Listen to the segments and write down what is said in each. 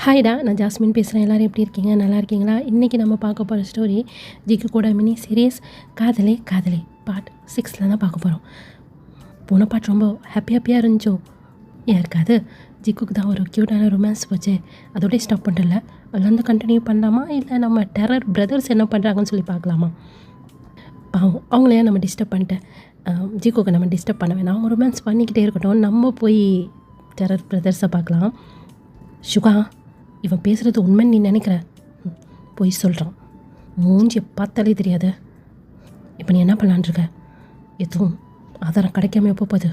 ஹாய்டா, நான் ஜாஸ்மின் பேசுகிறேன். எல்லோரும் எப்படி இருக்கீங்க? நல்லா இருக்கீங்களா? இன்றைக்கி நம்ம பார்க்க போகிற ஸ்டோரி ஜிக்கு கூட மினி சீரியஸ் காதலே காதலே பார்ட் 6 தான் பார்க்க போகிறோம். போன பார்ட் ரொம்ப ஹாப்பியாக இருந்துச்சோ? ஏன் இருக்காது? ஜிக்குக்கு தான் ஒரு க்யூட்டான ரொமான்ஸ் போச்சு, அதோடய ஸ்டாப் பண்ணுறல. அதுலேருந்து கண்டினியூ பண்ணலாமா, இல்லை நம்ம டெரர் பிரதர்ஸ் என்ன பண்ணுறாங்கன்னு சொல்லி பார்க்கலாமா? பாவம், அவங்களையே நம்ம டிஸ்டர்ப் பண்ணிட்டேன். ஜிக்குக்கு நம்ம டிஸ்டர்ப் பண்ண வேணாம், அவங்க ரொமான்ஸ் பண்ணிக்கிட்டே இருக்கட்டும். நம்ம போய் டெரர் பிரதர்ஸை பார்க்கலாம். சுகா, இவன் பேசுகிறது உண்மைன்னு நீ நினைக்கிற? போய் சொல்கிறான். மூஞ்சியை பார்த்தாலே தெரியாது. இப்போ நீ என்ன பண்ணலான்ருக்க? எதுவும் ஆதாரம் கிடைக்காம எப்போ போகுது,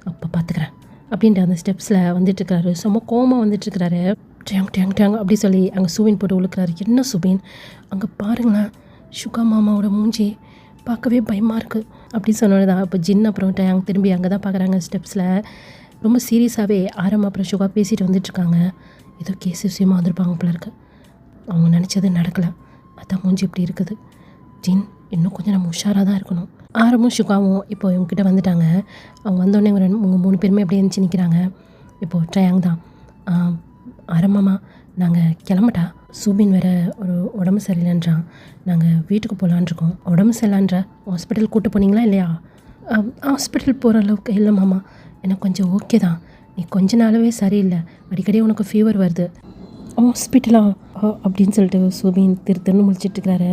அப்போ பார்த்துக்கிறேன் அப்படின்ட்டு அந்த ஸ்டெப்ஸில் வந்துட்டுருக்கிறாரு. சும்மா கோமாக வந்துட்டுருக்கிறாரு. டேங் டேங் டேங் அப்படி சொல்லி அங்கே சூபின் போட்டு உழுக்கிறாரு. என்ன சூபின், அங்கே பாருங்களேன், சுகா மாமாவோட மூஞ்சி பார்க்கவே பயமாக இருக்குது அப்படி சொன்னது தான். இப்போ ஜின் அப்புறம் டேங் திரும்பி அங்கே தான் பார்க்குறாங்க ஸ்டெப்ஸில். ரொம்ப சீரியஸாகவே அப்புறம் சுகா பேசிகிட்டு வந்துட்டுருக்காங்க. ஏதோ கேஸ் விஷயமாக வந்திருப்பாங்க போல இருக்கு. அவங்க நினச்சது நடக்கலை, அதான் மூஞ்சி இப்படி இருக்குது. ஜின், இன்னும் கொஞ்சம் நம்ம உஷாராக தான் இருக்கணும். ஆரமும் சுகாவும் இப்போ இவங்ககிட்ட வந்துட்டாங்க. அவங்க வந்தோடனே உங்கள் 3 பேருமே அப்படியே இருந்துச்சு நிற்கிறாங்க. இப்போது ட்ரையாங் தான். ஆரம்பமா, நாங்கள் கிளம்பட்டா? சூபின் வேறு ஒரு உடம்பு சரியில்லைன்றான். நாங்கள் வீட்டுக்கு போகலான்ருக்கோம். உடம்பு சரியில்லைன்ற ஹாஸ்பிட்டல் கூப்பிட்டு போனீங்களா இல்லையா? ஹாஸ்பிட்டல் போகிற அளவுக்கு இல்லை மாமா, எனக்கு கொஞ்சம் ஓகே தான். நீ கொஞ்ச நாளாகவே சரியில்லை, அடிக்கடி உனக்கு ஃபீவர் வருது. ஹாஸ்பிட்டலா அப்படின்னு சொல்லிட்டு சூபின் திருன்னு முழிச்சிட்ருக்கிறாரு.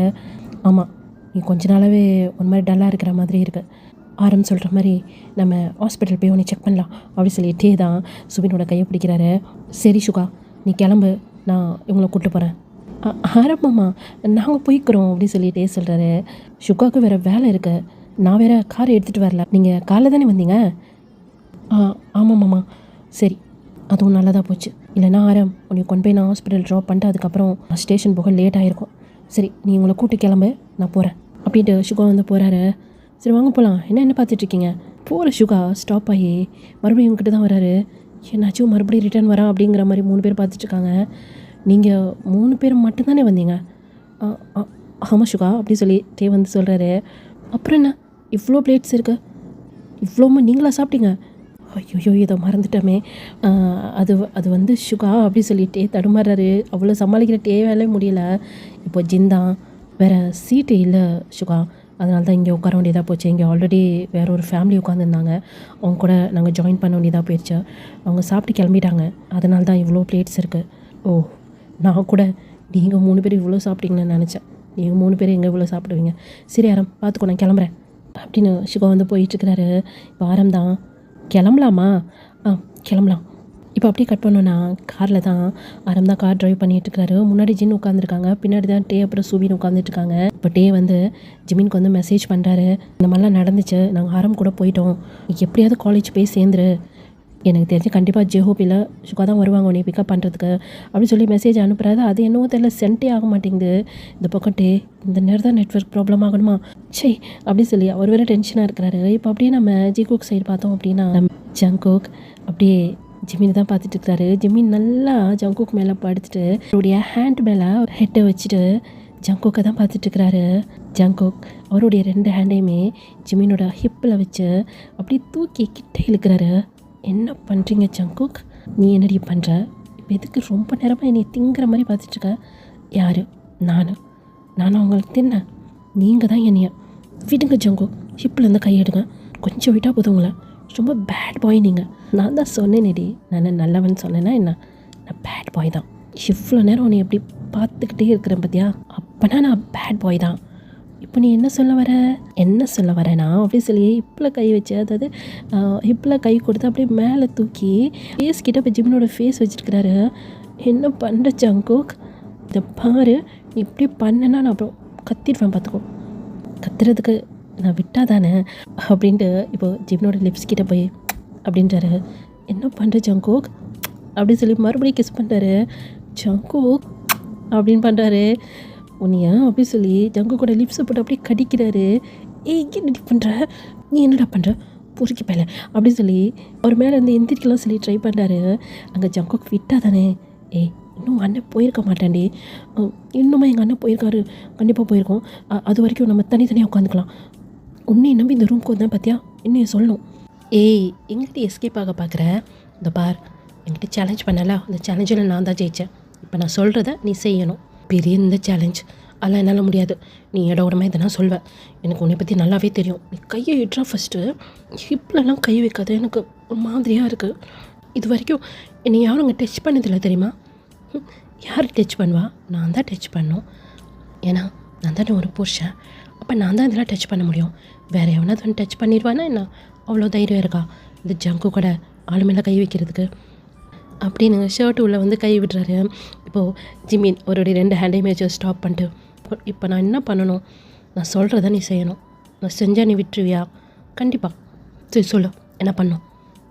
ஆமாம், நீ கொஞ்ச நாளாகவே ஒரு மாதிரி டல்லாக இருக்கிற மாதிரி இருக்குது. ஆரம் சொல்கிற மாதிரி நம்ம ஹாஸ்பிட்டல் போய் உன்னை செக் பண்ணலாம் அப்படி சொல்லிட்டே தான் சுபினோட கையை பிடிக்கிறாரு. சரி சுகா, நீ கிளம்பு, நான் இவங்களை கூப்பிட்டு போகிறேன். ஆரம்பம்மா, நாங்கள் போய்க்கிறோம் அப்படி சொல்லிகிட்டே சொல்கிறாரு. சுகாவுக்கு வேறு வேலை இருக்குது, நான் வேறு காரை எடுத்துகிட்டு வரல. நீங்கள் காலைல தானே வந்தீங்க? ஆமாம்மாம்மா. சரி, அதுவும் நல்லதாக போச்சு. இல்லைனா ஆரம் உன்னை கொண்டு போய் நான் ஹாஸ்பிட்டல் ட்ராப் பண்ணிட்டு அதுக்கப்புறம் ஸ்டேஷன் போக லேட் ஆகிருக்கும். சரி, நீ உங்களை கூட்டி கிளம்பு, நான் போகிறேன் அப்படின்ட்டு சுகா வந்து போகிறாரு. சரி வாங்க போகலாம். என்ன பார்த்துட்ருக்கீங்க? போகிற சுகா ஸ்டாப் ஆகி மறுபடியும் இவங்ககிட்ட தான் வராரு. என்னாச்சும் மறுபடியும் ரிட்டர்ன் வரா அப்படிங்கிற மாதிரி 3 பேர் பார்த்துட்ருக்காங்க. நீங்கள் 3 பேர் மட்டும்தானே வந்தீங்க? ஆமாம் சுகா அப்படி சொல்லிட்டே வந்து சொல்கிறாரு. அப்புறம் என்ன இவ்வளோ பிளேட்ஸ் இருக்குது, இவ்வளோமா நீங்களா சாப்பிட்டீங்க? ஐயோ, இதை மறந்துட்டோமே. அது வந்து சுகா அப்படி சொல்லிகிட்டே தடுமாறாரு. அவ்வளோ சமாளிக்கிற வேலையே முடியல. இப்போ ஜிந்தான் வேறு சீட்டு இல்லை சுகா, அதனால தான் இங்கே உட்கார வேண்டியதாக போச்சு. இங்கே ஆல்ரெடி வேறு ஒரு ஃபேமிலி உட்காந்துருந்தாங்க, அவங்க கூட நாங்கள் ஜாயின் பண்ண வேண்டியதாக போயிடுச்சு. அவங்க சாப்பிட்டு கிளம்பிட்டாங்க, அதனால தான் இவ்வளோ பிளேட்ஸ் இருக்குது. ஓ, நான் கூட நீங்கள் 3 பேர் இவ்வளோ சாப்பிட்டீங்கன்னு நினச்சேன். நீங்கள் 3 பேர் எங்கே இவ்வளோ சாப்பிடுவீங்க? சரி ஆரம், பார்த்துக்கோ, நான் கிளம்புறேன் அப்படின்னு சுகா வந்து போயிட்டுருக்கிறாரு. இப்போ ஆரம் தான், கிளம்பலாமா? கிளம்பலாம். இப்போ அப்படியே கட் பண்ணோன்னா காரில் தான் ஆரம் தான் கார் ட்ரைவ் பண்ணிகிட்ருக்காரு. முன்னாடி ஜின் உட்காந்துருக்காங்க, பின்னாடி தான் டே அப்புறம் சூபின் உட்காந்துட்ருக்காங்க. இப்போ டே வந்து ஜிமினுக்கு வந்து மெசேஜ் பண்ணுறாரு. இந்த மாதிரிலாம் நடந்துச்சு, நாங்கள் ஆரம் கூட போயிட்டோம், எப்படியாவது காலேஜ் போய் சேர்ந்துரு, எனக்கு தெரிஞ்சு கண்டிப்பாக ஜெஹோப்பில் சுகா தான் வருவாங்க உன்னை பிக்கப் பண்ணுறதுக்கு அப்படின்னு சொல்லி மெசேஜ் அனுப்புகிறாரு. அது என்னவோ தெரியல, சென்ட்டே ஆக மாட்டேங்குது. இந்த பக்கம் டே, இந்த நேரம் தான் நெட்ஒர்க் ப்ராப்ளம் ஆகணுமா சே அப்படின்னு சொல்லி அவர் வேறு டென்ஷனாக இருக்கிறாரு. இப்போ அப்படியே நம்ம ஜிகுக் சைடு பார்த்தோம் அப்படின்னா நம்ம ஜங்குக் அப்படியே ஜிமின் தான் பார்த்துட்டு இருக்கிறாரு. ஜிமின் நல்லா ஜங்குக் மேலே படுத்துட்டு அவருடைய ஹேண்ட் மேலே ஹெட்டை வச்சுட்டு ஜங்குக்கை தான் பார்த்துட்ருக்கிறாரு. ஜங்குக் அவருடைய 2 ஹேண்டையுமே ஜிமினோட ஹிப்பில் வச்சு அப்படியே தூக்கி கிட்டே இழுக்கிறாரு. என்ன பண்ணுறீங்க ஜங்குக், நீ என்னடி பண்ணுற? இப்போ எதுக்கு ரொம்ப நேரமாக என்னை திங்கிற மாதிரி பார்த்துட்ருக்க? யார்? நானும் அவங்களுக்கு தின்னேன், நீங்கள் தான் என்னைய விடுங்க ஜங்குக், ஹிப்பிலேருந்து கையெடுங்க, கொஞ்சம் விட்டால் போதுங்களா? ரொம்ப பேட் பாய் நீங்கள். நான் தான் சொன்னேனேடி, நான் நல்லவன் சொன்னேன்னா என்ன? நான் பேட் பாய் தான். இவ்வளோ நேரம் உன்னை எப்படி பார்த்துக்கிட்டே இருக்கிறேன் பார்த்தியா, அப்போனா நான் பேட் பாய் தான். இப்போ நீ என்ன சொல்ல வரேனா அப்படி சொல்லி ஹிப்பில் கை வச்சு, அதாவது ஹிப்பில் கை கொடுத்து அப்படியே மேலே தூக்கி ஃபேஸ் கிட்ட இப்போ ஜிமினோட ஃபேஸ் வச்சுருக்கிறாரு. என்ன பண்ணுற ஜங்குக், இதை பாரு, நீ இப்படி பண்ணேன்னா நான் அப்புறம் கத்திடுவேன், பார்த்துக்கோ. கத்துறதுக்கு நான் விட்டா தானே அப்படின்ட்டு இப்போ ஜிமினோட லிப்ஸ் கிட்ட போய் அப்படின்றாரு. என்ன பண்ணுற ஜங்குக் அப்படின்னு சொல்லி மறுபடியும் கிஸ் பண்ணுறாரு. ஜங்குக் அப்படின்னு பண்ணுறாரு. உன்னையா அப்படி சொல்லி ஜங்கு கூட லிப்ஸை போட்டு அப்படியே கடிக்கிறாரு. என்னடி பண்ணுற, நீ என்னடா பண்ணுற பொறுக்கி பையல அப்படின்னு சொல்லி அவர் மேலே இருந்து எந்திரிக்கலாம் சொல்லி ட்ரை பண்ணுறாரு. அங்கே ஜங்குக்கு விட்டா தானே, இன்னும் அண்ணன் போயிருக்க மாட்டான்டி, இன்னுமா எங்கள் அண்ணன் போயிருக்காரு, கண்டிப்பாக போயிருக்கோம், அது வரைக்கும் நம்ம தனித்தனியாக உட்காந்துக்கலாம். உன்னையும் நம்பி இந்த ரூம்க்கு வந்தேன் பார்த்தியா, என்னைய சொல்லணும். எங்கிட்ட எஸ்கேப் ஆக பார்க்குற, இந்த பார், என்கிட்ட சேலஞ்ச் பண்ணல, அந்த சேலஞ்சில் நான் தான் ஜெயித்தேன். இப்போ நான் சொல்கிறத நீ செய்யணும். பெரிய இந்த சேலஞ்ச் அதெல்லாம் என்னால் முடியாது. நீ இடோடமே இதை நான் சொல்வேன். எனக்கு உன்னை பற்றி நல்லாவே தெரியும். நீ கையை இட்றா ஃபஸ்ட்டு. ஹிப்லலாம் கை வைக்காது, எனக்கு ஒரு மாதிரியாக இருக்குது. இது வரைக்கும் என்னை யாரும் அங்கே டச் பண்ணதில்லை தெரியுமா? யார் டச் பண்ணுவா? நான் தான் டச் பண்ணணும். ஏன்னா நான் தானே ஒரு புருஷன். அப்போ நான் தான் இதெல்லாம் டச் பண்ண முடியும். வேறு எவனாவது வந்து டச் பண்ணிடுவானா என்ன? அவ்வளோ தைரியம் இருக்கா இந்த ஜங்கு கூட ஆளுமையில கை வைக்கிறதுக்கு? அப்படின்னு ஷர்ட்டு உள்ளே வந்து கை விடுறாரு. இப்போது ஜிமின் அவருடைய 2 ஹேண்டையுமே வச்சு ஸ்டாப் பண்ணிட்டு, இப்போ நான் என்ன பண்ணணும்? நான் சொல்கிறத நீ செய்யணும். நான் செஞ்சால் நீ விட்டுருவியா? கண்டிப்பாக. சரி சொல்லு, என்ன பண்ணும்?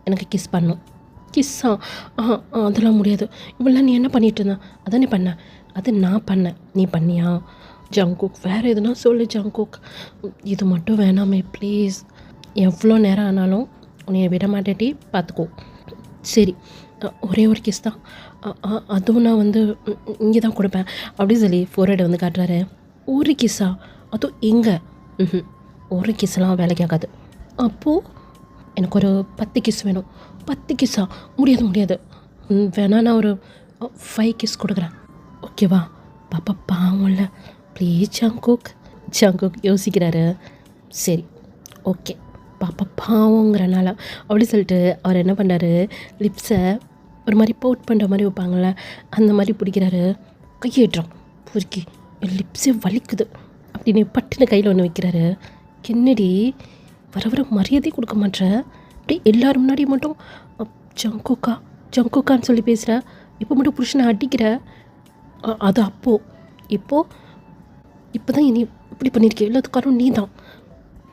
எனக்கு கிஸ் பண்ணணும். கிஸ்ஸா? அதெல்லாம் முடியாது. இவெல்லாம் நீ என்ன பண்ணிகிட்டு இருந்தா? அதானே பண்ண. அது நான் பண்ணேன், நீ பண்ணியா? ஜங்குக் வேறு எதுனா சொல்லு ஜங்குக். இது மட்டும் வேணாமே ப்ளீஸ். எவ்வளோ நேரம் ஆனாலும் உன்னை விட மாட்டேட்டி பார்த்துக்கோ. சரி, ஒரே ஒரு கிஸ் தான். அதுவும் நான் வந்து இங்கே தான் கொடுப்பேன் அப்படி சொல்லி ஃபோர்ஹெட் வந்து காட்டுறாரு. ஒரு கிஸ்ஸா? அதுவும் இங்கே? ஒரு கிஸ்லாம் வேலைக்கு ஆகாது. அப்போது எனக்கு ஒரு 10 கிஸ் வேணும். 10 கிஸ்ஸா? முடியாது. வேணா நான் ஒரு 5 கிஸ் கொடுக்குறேன், ஓகேவா? பாப்பா பாவம்ல, ப்ளீஸ் ஜங்குக். ஜங்குக் யோசிக்கிறாரு. சரி ஓகே, பாப்பா பாவங்கிறனால அப்படி சொல்லிட்டு அவர் என்ன பண்ணுறாரு, லிப்ஸை ஒரு மாதிரி போட் பண்ணுற மாதிரி வைப்பாங்கள்ல, அந்த மாதிரி பிடிக்கிறாரு. கையேற்றான் பொறுக்கி, என் லிப்ஸே வலிக்குது அப்படின்னு பட்டுன்னு கையில் ஒன்று வைக்கிறாரு. என்னடி வர மரியாதை கொடுக்க மாட்டேற? அப்படி எல்லோரும் முன்னாடி மட்டும் ஜங்குக்கான்னு சொல்லி பேசுகிற, இப்போ மட்டும் புருஷனை அடிக்கிற. அது இப்போ தான் இனி இப்படி பண்ணியிருக்கேன், எல்லாத்துக்காரும் நீ தான்.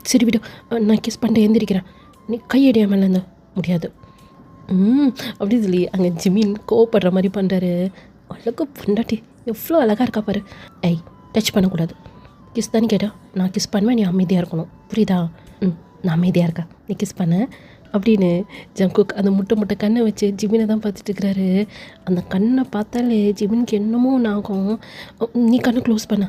சரி விடு, நான் கிஸ் பண்ணிட்டு எழுந்திரிக்கிறேன், நீ கையடியா மேலேருந்து. முடியாது. அப்படி சொல்லி அங்கே ஜிமின் கோவப்படுற மாதிரி பண்ணுறாரு. அழகு பொண்டாட்டி எவ்வளோ அழகாக இருக்கா பாரு. டச் பண்ணக்கூடாது. கிஸ் தானே கேட்டா? நான் கிஸ் பண்ணுவேன், நீ அமைதியாக இருக்கணும், புரியுதா? நான் அமைதியாக இருக்கேன், நீ கிஸ் பண்ண அப்படின்னு ஜங்குக் அந்த முட்டை கண்ணை வச்சு ஜிமினை தான் பார்த்துட்டு இருக்கிறாரு. அந்த கண்ணை பார்த்தாலே ஜிமினுக்கு என்னமோ ஆகும். நீ கண்ணை க்ளோஸ் பண்ண.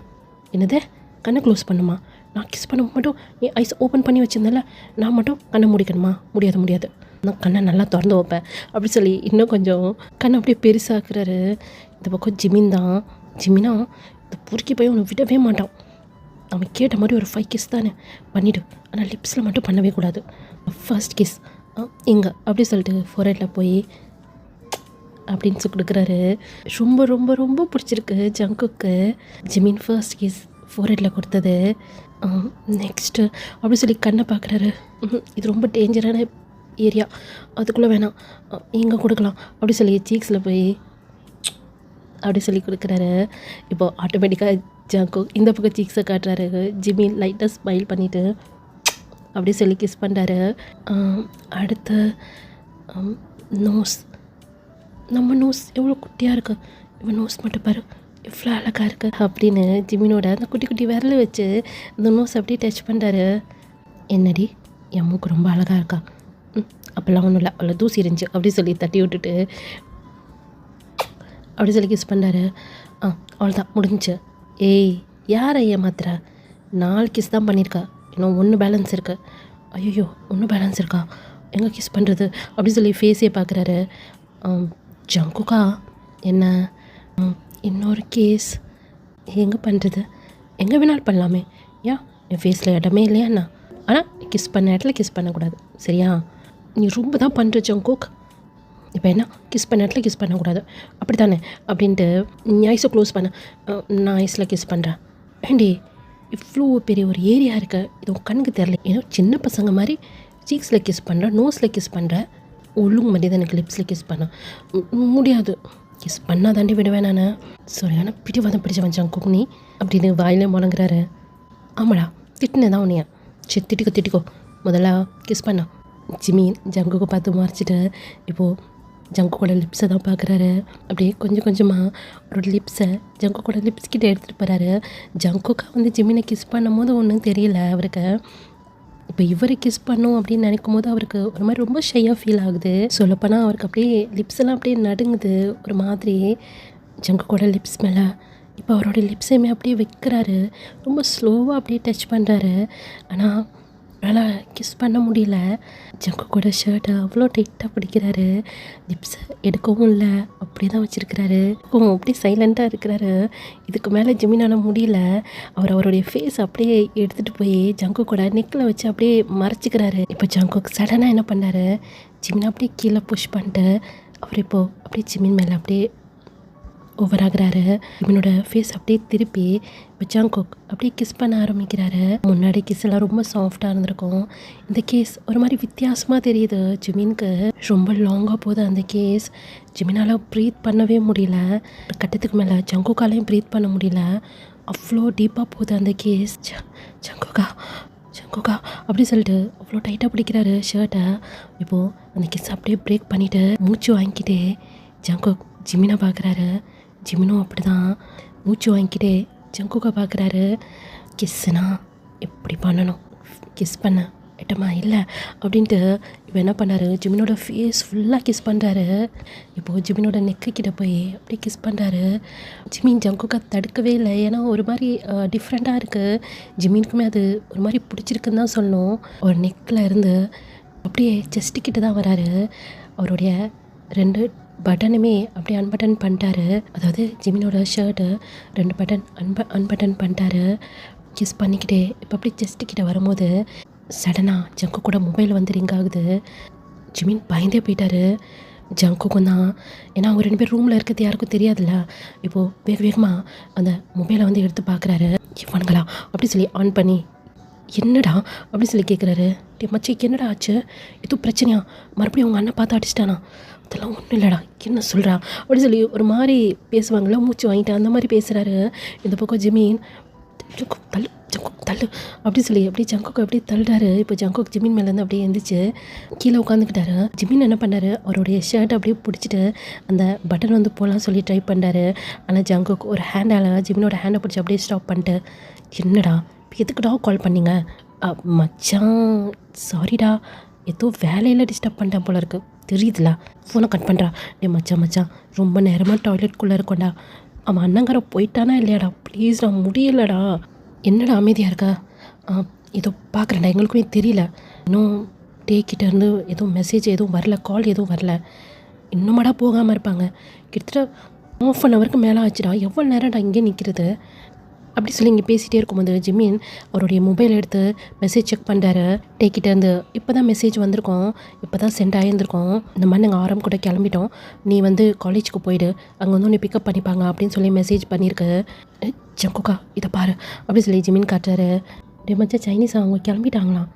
என்னது கண்ணை க்ளோஸ் பண்ணுமா? நான் கிஸ் பண்ண மட்டும் நீ ஐஸ் ஓப்பன் பண்ணி வச்சுருந்தல, நான் மட்டும் கண்ணை முடிக்கணுமா? முடியாது. நான் கண்ணை நல்லா திறந்து வைப்பேன் அப்படி சொல்லி இன்னும் கொஞ்சம் கண்ணை அப்படியே பெருசாக்குறாரு. இந்த பக்கம் ஜிமினா இந்த பொறுக்கி போய் அவனை விடவே மாட்டான். அவன் கேட்ட மாதிரி ஒரு 5 கிஸ் தானே பண்ணிவிடு, ஆனால் லிப்ஸில் மட்டும் பண்ணவே கூடாது. ஃபர்ஸ்ட் கிஸ் இங்கே அப்படி சொல்லிட்டு ஃபோர்ஹெட்டில் போய் அப்படின்னு சொல்லி கொடுக்குறாரு. ரொம்ப ரொம்ப ரொம்ப பிடிச்சிருக்கு ஜங்குக்கு. ஜிமின் ஃபர்ஸ்ட் கிஸ் ஃபோர்ஹெட்டில் கொடுத்தது. நெக்ஸ்ட்டு அப்படி சொல்லி கண்ணை பார்க்குறாரு. இது ரொம்ப டேஞ்சரான ஏரியா, அதுக்குள்ளே வேணாம், இங்கே கொடுக்கலாம் அப்படி சொல்லி சீக்ஸில் போய் அப்படி சொல்லி கொடுக்குறாரு. இப்போது ஆட்டோமேட்டிக்காக ஜங்கு இந்த பக்கம் சீக்ஸை காட்டுறாரு. ஜிமின் லைட்டாக ஸ்மைல் பண்ணிவிட்டு அப்படி சொல்லி கிஸ் பண்ணுறாரு. அடுத்து நோஸ். நம்ம நோஸ் எவ்வளோ குட்டியாக இருக்குது, இவன் நோஸ் மட்டும் பாரு எவ்வளோ அழகாக இருக்குது அப்படின்னு ஜிமினோட அந்த குட்டி விரலை வச்சு அந்த நோஸ் அப்படியே டச் பண்ணுறாரு. என்னடி என் மூக்கு ரொம்ப அழகாக இருக்கா? அப்போல்லாம் ஒன்றும் இல்லை, அவ்வளோ தூசி இருந்துச்சு அப்படி சொல்லி தட்டி விட்டுட்டு அப்படி சொல்லி கிஸ் பண்ணுறாரு. அவ்வளோதான் முடிஞ்சிச்சு. யாரை ஏமாத்துற? 4 கிஸ் தான் பண்ணியிருக்கா, இன்னும் 1 பேலன்ஸ் இருக்குது. ஐயோ 1 பேலன்ஸ் இருக்கா, எங்கே கிஸ் பண்ணுறது அப்படி சொல்லி ஃபேஸே பார்க்குறாரு. ஜங்குக்கா என்ன இன்னொரு கேஸ் எங்கே பண்ணுறது? எங்கே வேணாலும் பண்ணலாமே, ஏன் என் ஃபேஸில் இடமே இல்லையா என்ன? ஆனால் கிஸ் பண்ண இடத்துல கிஸ் பண்ணக்கூடாது, சரியா? நீ ரொம்ப தான் பண்ணுற ஜங்குக். இப்போ என்ன, கிஸ் பண்ண இடத்துல கிஸ் பண்ணக்கூடாது அப்படி தானே அப்படின்ட்டு நீ ஐஸை க்ளோஸ் பண்ண, நான் ஐஸில் கிஸ் பண்ணுறேன். ஏண்டி இவ்வளோ பெரிய ஒரு ஏரியா இருக்குது, இது உன் கண்ணுக்கு தெரில? ஏதோ சின்ன பசங்க மாதிரி சீக்ஸில் கிஸ் பண்ணுற, நோஸில் கிஸ் பண்ணுற, ஒழுங்கு மாதிரி தான் எனக்கு லிப்ஸில் கிஸ் பண்ண முடியாது. கிஸ் பண்ணால் தாண்டி விடுவேன் நான். சரியான பிடிவாதம் பிடிச்சவன் ஜங்குக் நீ அப்படின்னு வாயிலே முழங்குறாரு. ஆமாடா திட்டினே தான் உன்னைய. சரி திட்டிக்கோ, முதல்ல கிஸ் பண்ண. ஜிமின் ஜங்குக்கு பார்த்து மறைச்சிட்டு இப்போது ஜங்குக்கோட லிப்ஸை தான் பார்க்குறாரு. அப்படியே கொஞ்சம் கொஞ்சமாக அவரோட லிப்ஸை ஜங்குக்கோட லிப்ஸ் கிட்டே எடுத்துகிட்டு போகிறாரு. ஜங்குக்கா வந்து ஜிமினை கிஸ் பண்ணும் போது ஒன்றும் தெரியல அவருக்கு. இப்போ இவரை கிஸ் பண்ணும் அப்படின்னு நினைக்கும் போது அவருக்கு ஒரு மாதிரி ரொம்ப ஷையாக ஃபீல் ஆகுது. சொல்லப்போனால் அவருக்கு அப்படியே லிப்ஸ் எல்லாம் அப்படியே நடுங்குது ஒரு மாதிரி ஜங்குக்கோட லிப்ஸ் மேலே. இப்போ அவரோட லிப்ஸையுமே அப்படியே வைக்கிறாரு, ரொம்ப ஸ்லோவாக அப்படியே டச் பண்ணுறாரு. ஆனால் அவரால் கிஸ் பண்ண முடியல. ஜங்குக்கோட ஷர்ட்டை அவ்வளோ டைட்டாக பிடிக்கிறாரு. லிப்ஸை எடுக்கவும் இல்லை, அப்படியே தான் வச்சுருக்கிறாரு. அப்படியே சைலண்ட்டாக இருக்கிறாரு. இதுக்கு மேலே ஜிமினால முடியல. அவருடைய ஃபேஸ் அப்படியே எடுத்துகிட்டு போய் ஜங்குக்கோட நெக்கில் வச்சு அப்படியே மறைச்சிக்கிறாரு. இப்போ ஜங்குக் சடனாக என்ன பண்ணாரு, ஜிமினை அப்படியே கீழே புஷ் பண்ணிட்டு அவர் இப்போது அப்படியே ஜிமின் மேலே அப்படியே ஓவர் ஆகுறாரு. இவனோட ஃபேஸ் அப்படியே திருப்பி இப்போ ஜங்குக் அப்படியே கிஸ் பண்ண ஆரம்பிக்கிறாரு. முன்னாடி கிஸ் எல்லாம் ரொம்ப சாஃப்டாக இருந்திருக்கும். இந்த கேஸ் ஒரு மாதிரி வித்தியாசமாக தெரியுது ஜிமினுக்கு. ரொம்ப லாங்காக போகுது அந்த கேஸ். ஜிமினால் ப்ரீத் பண்ணவே முடியல. ஒரு கட்டத்துக்கு மேலே ஜங்குக்காலையும் ப்ரீத் பண்ண முடியல. அவ்வளோ டீப்பாக போகுது அந்த கேஸ். ஜங்குக்கா ஜங்குக்கா அப்படி சொல்லிட்டு அவ்வளோ டைட்டாக பிடிக்கிறாரு ஷர்ட்டை. இப்போது அந்த கிஸ் அப்படியே பிரேக் பண்ணிவிட்டு மூச்சு வாங்கிக்கிட்டே ஜங்குக் ஜிமினை பார்க்குறாரு. ஜிமினும் அப்படி தான் மூச்சு வாங்கிக்கிட்டே ஜங்குக்கை பார்க்குறாரு. கிஸ்ஸுனா எப்படி பண்ணணும், கிஸ் பண்ண எட்டமா இல்லை அப்படின்ட்டு இப்போ என்ன பண்ணாரு, ஜிமினோட ஃபேஸ் ஃபுல்லாக கிஸ் பண்ணுறாரு. இப்போது ஜிமினோட நெக்கு கிட்ட போய் அப்படியே கிஸ் பண்ணுறாரு. ஜிமின் ஜங்குக்கை தடுக்கவே இல்லை. ஏன்னா ஒரு மாதிரி டிஃப்ரெண்ட்டாக இருக்குது. ஜிமினுக்குமே அது ஒரு மாதிரி பிடிச்சிருக்குன்னு தான் சொல்லணும். ஒரு நெக்கில் இருந்து அப்படியே செஸ்ட்டு கிட்ட தான் வராரு. அவருடைய 2 பட்டனுமே அப்படியே அன்பட்டன் பண்ணிட்டாரு. அதாவது ஜிமினோட ஷர்ட்டு 2 பட்டன் அன்பட்டன் பண்ணிட்டாரு. கிஸ் பண்ணிக்கிட்டே இப்போ அப்படி செஸ்ட்டு கிட்ட வரும்போது சடனாக ஜங்குக்கோட மொபைல் வந்து ரிங் ஆகுது. ஜிமின் பயந்தே போயிட்டாரு. ஜங்குக்கும் தான். ஏன்னா அவங்க 2 பேர் ரூமில் இருக்கிறது யாருக்கும் தெரியாதுல்ல. இப்போது வேகமாக அந்த மொபைலை வந்து எடுத்து பார்க்குறாரு. இவனுங்களா அப்படி சொல்லி ஆன் பண்ணி என்னடா அப்படி சொல்லி கேட்குறாரு. மச்சி என்னடா ஆச்சு, எதுவும் பிரச்சனையா, மறுபடியும் அவங்க அண்ணன் பார்த்து அடிச்சிட்டானா? அதெல்லாம் ஒன்றும் இல்லைடா, என்ன சொல்கிறா அப்படி சொல்லி ஒரு மாதிரி பேசுவாங்களா, மூச்சு வாங்கிட்டு அந்த மாதிரி பேசுகிறாரு. இந்த பக்கம் ஜிமின் தள்ளு ஜங்குக் தள்ளு அப்படி சொல்லி அப்படியே ஜங்குக்கு அப்படியே தள்ளுறாரு. இப்போ ஜங்குக் ஜிமின் மேலேருந்து அப்படியே எழுந்திரிச்சு கீழே உட்காந்துக்கிட்டாரு. ஜிமின் என்ன பண்ணார், அவருடைய ஷர்ட்டை அப்படியே பிடிச்சிட்டு அந்த பட்டன் வந்து போகலாம் சொல்லி ட்ரை பண்ணாரு. ஆனால் ஜங்குக் ஒரு ஹேண்டால் ஜிமினோட ஹேண்டை பிடிச்சி அப்படியே ஸ்டாப் பண்ணிட்டு, என்னடா எதுக்குடா கால் பண்ணிங்க? மச்சான் சாரிடா, ஏதோ வேலையில் டிஸ்டர்ப் பண்ணிட்டேன் போல இருக்குது, தெரியுதுல, ஃபோனை கட் பண்ணுறா. மச்சான் ரொம்ப நேரமாக டாய்லெட்குள்ளே இருக்கோண்டா. அவன் அண்ணங்கார போயிட்டானா இல்லையாடா, ப்ளீஸ்டா முடியலடா. என்னடா அமைதியாக இருக்கா? ஏதோ பார்க்குறேன்டா, எங்களுக்குமே தெரியல, இன்னும் டேக்கிட்டேருந்து எதுவும் மெசேஜ் எதுவும் வரல, கால் எதுவும் வரல. இன்னுமாடா போகாமல் இருப்பாங்க? கிட்டத்தட்ட 1/2 ஹவருக்கு மேலே ஆச்சுடா, எவ்வளோ நேரம்டா இங்கே நிற்கிறது அப்படி சொல்லி இங்கே பேசிகிட்டே இருக்கும்போது ஜிமின் அவருடைய மொபைல் எடுத்து மெசேஜ் செக் பண்ணுறாரு. டேக்கிட்டேருந்து இப்போ தான் மெசேஜ் வந்திருக்கோம், இப்போ தான் சென்ட் ஆகியிருந்திருக்கோம். இந்த மாதிரி நாங்கள் ஆரம் கூட கிளம்பிட்டோம், நீ வந்து காலேஜுக்கு போயிடு, அங்கே வந்து உன்னை பிக்கப் பண்ணிப்பாங்க அப்படின்னு சொல்லி மெசேஜ் பண்ணியிருக்கு. ஜங்குக்கா இதை பாரு அப்படி சொல்லி ஜிமின் காட்டுறாரு. மச்சான் சைனீஸ் அவங்க கிளம்பிட்டாங்களாம்,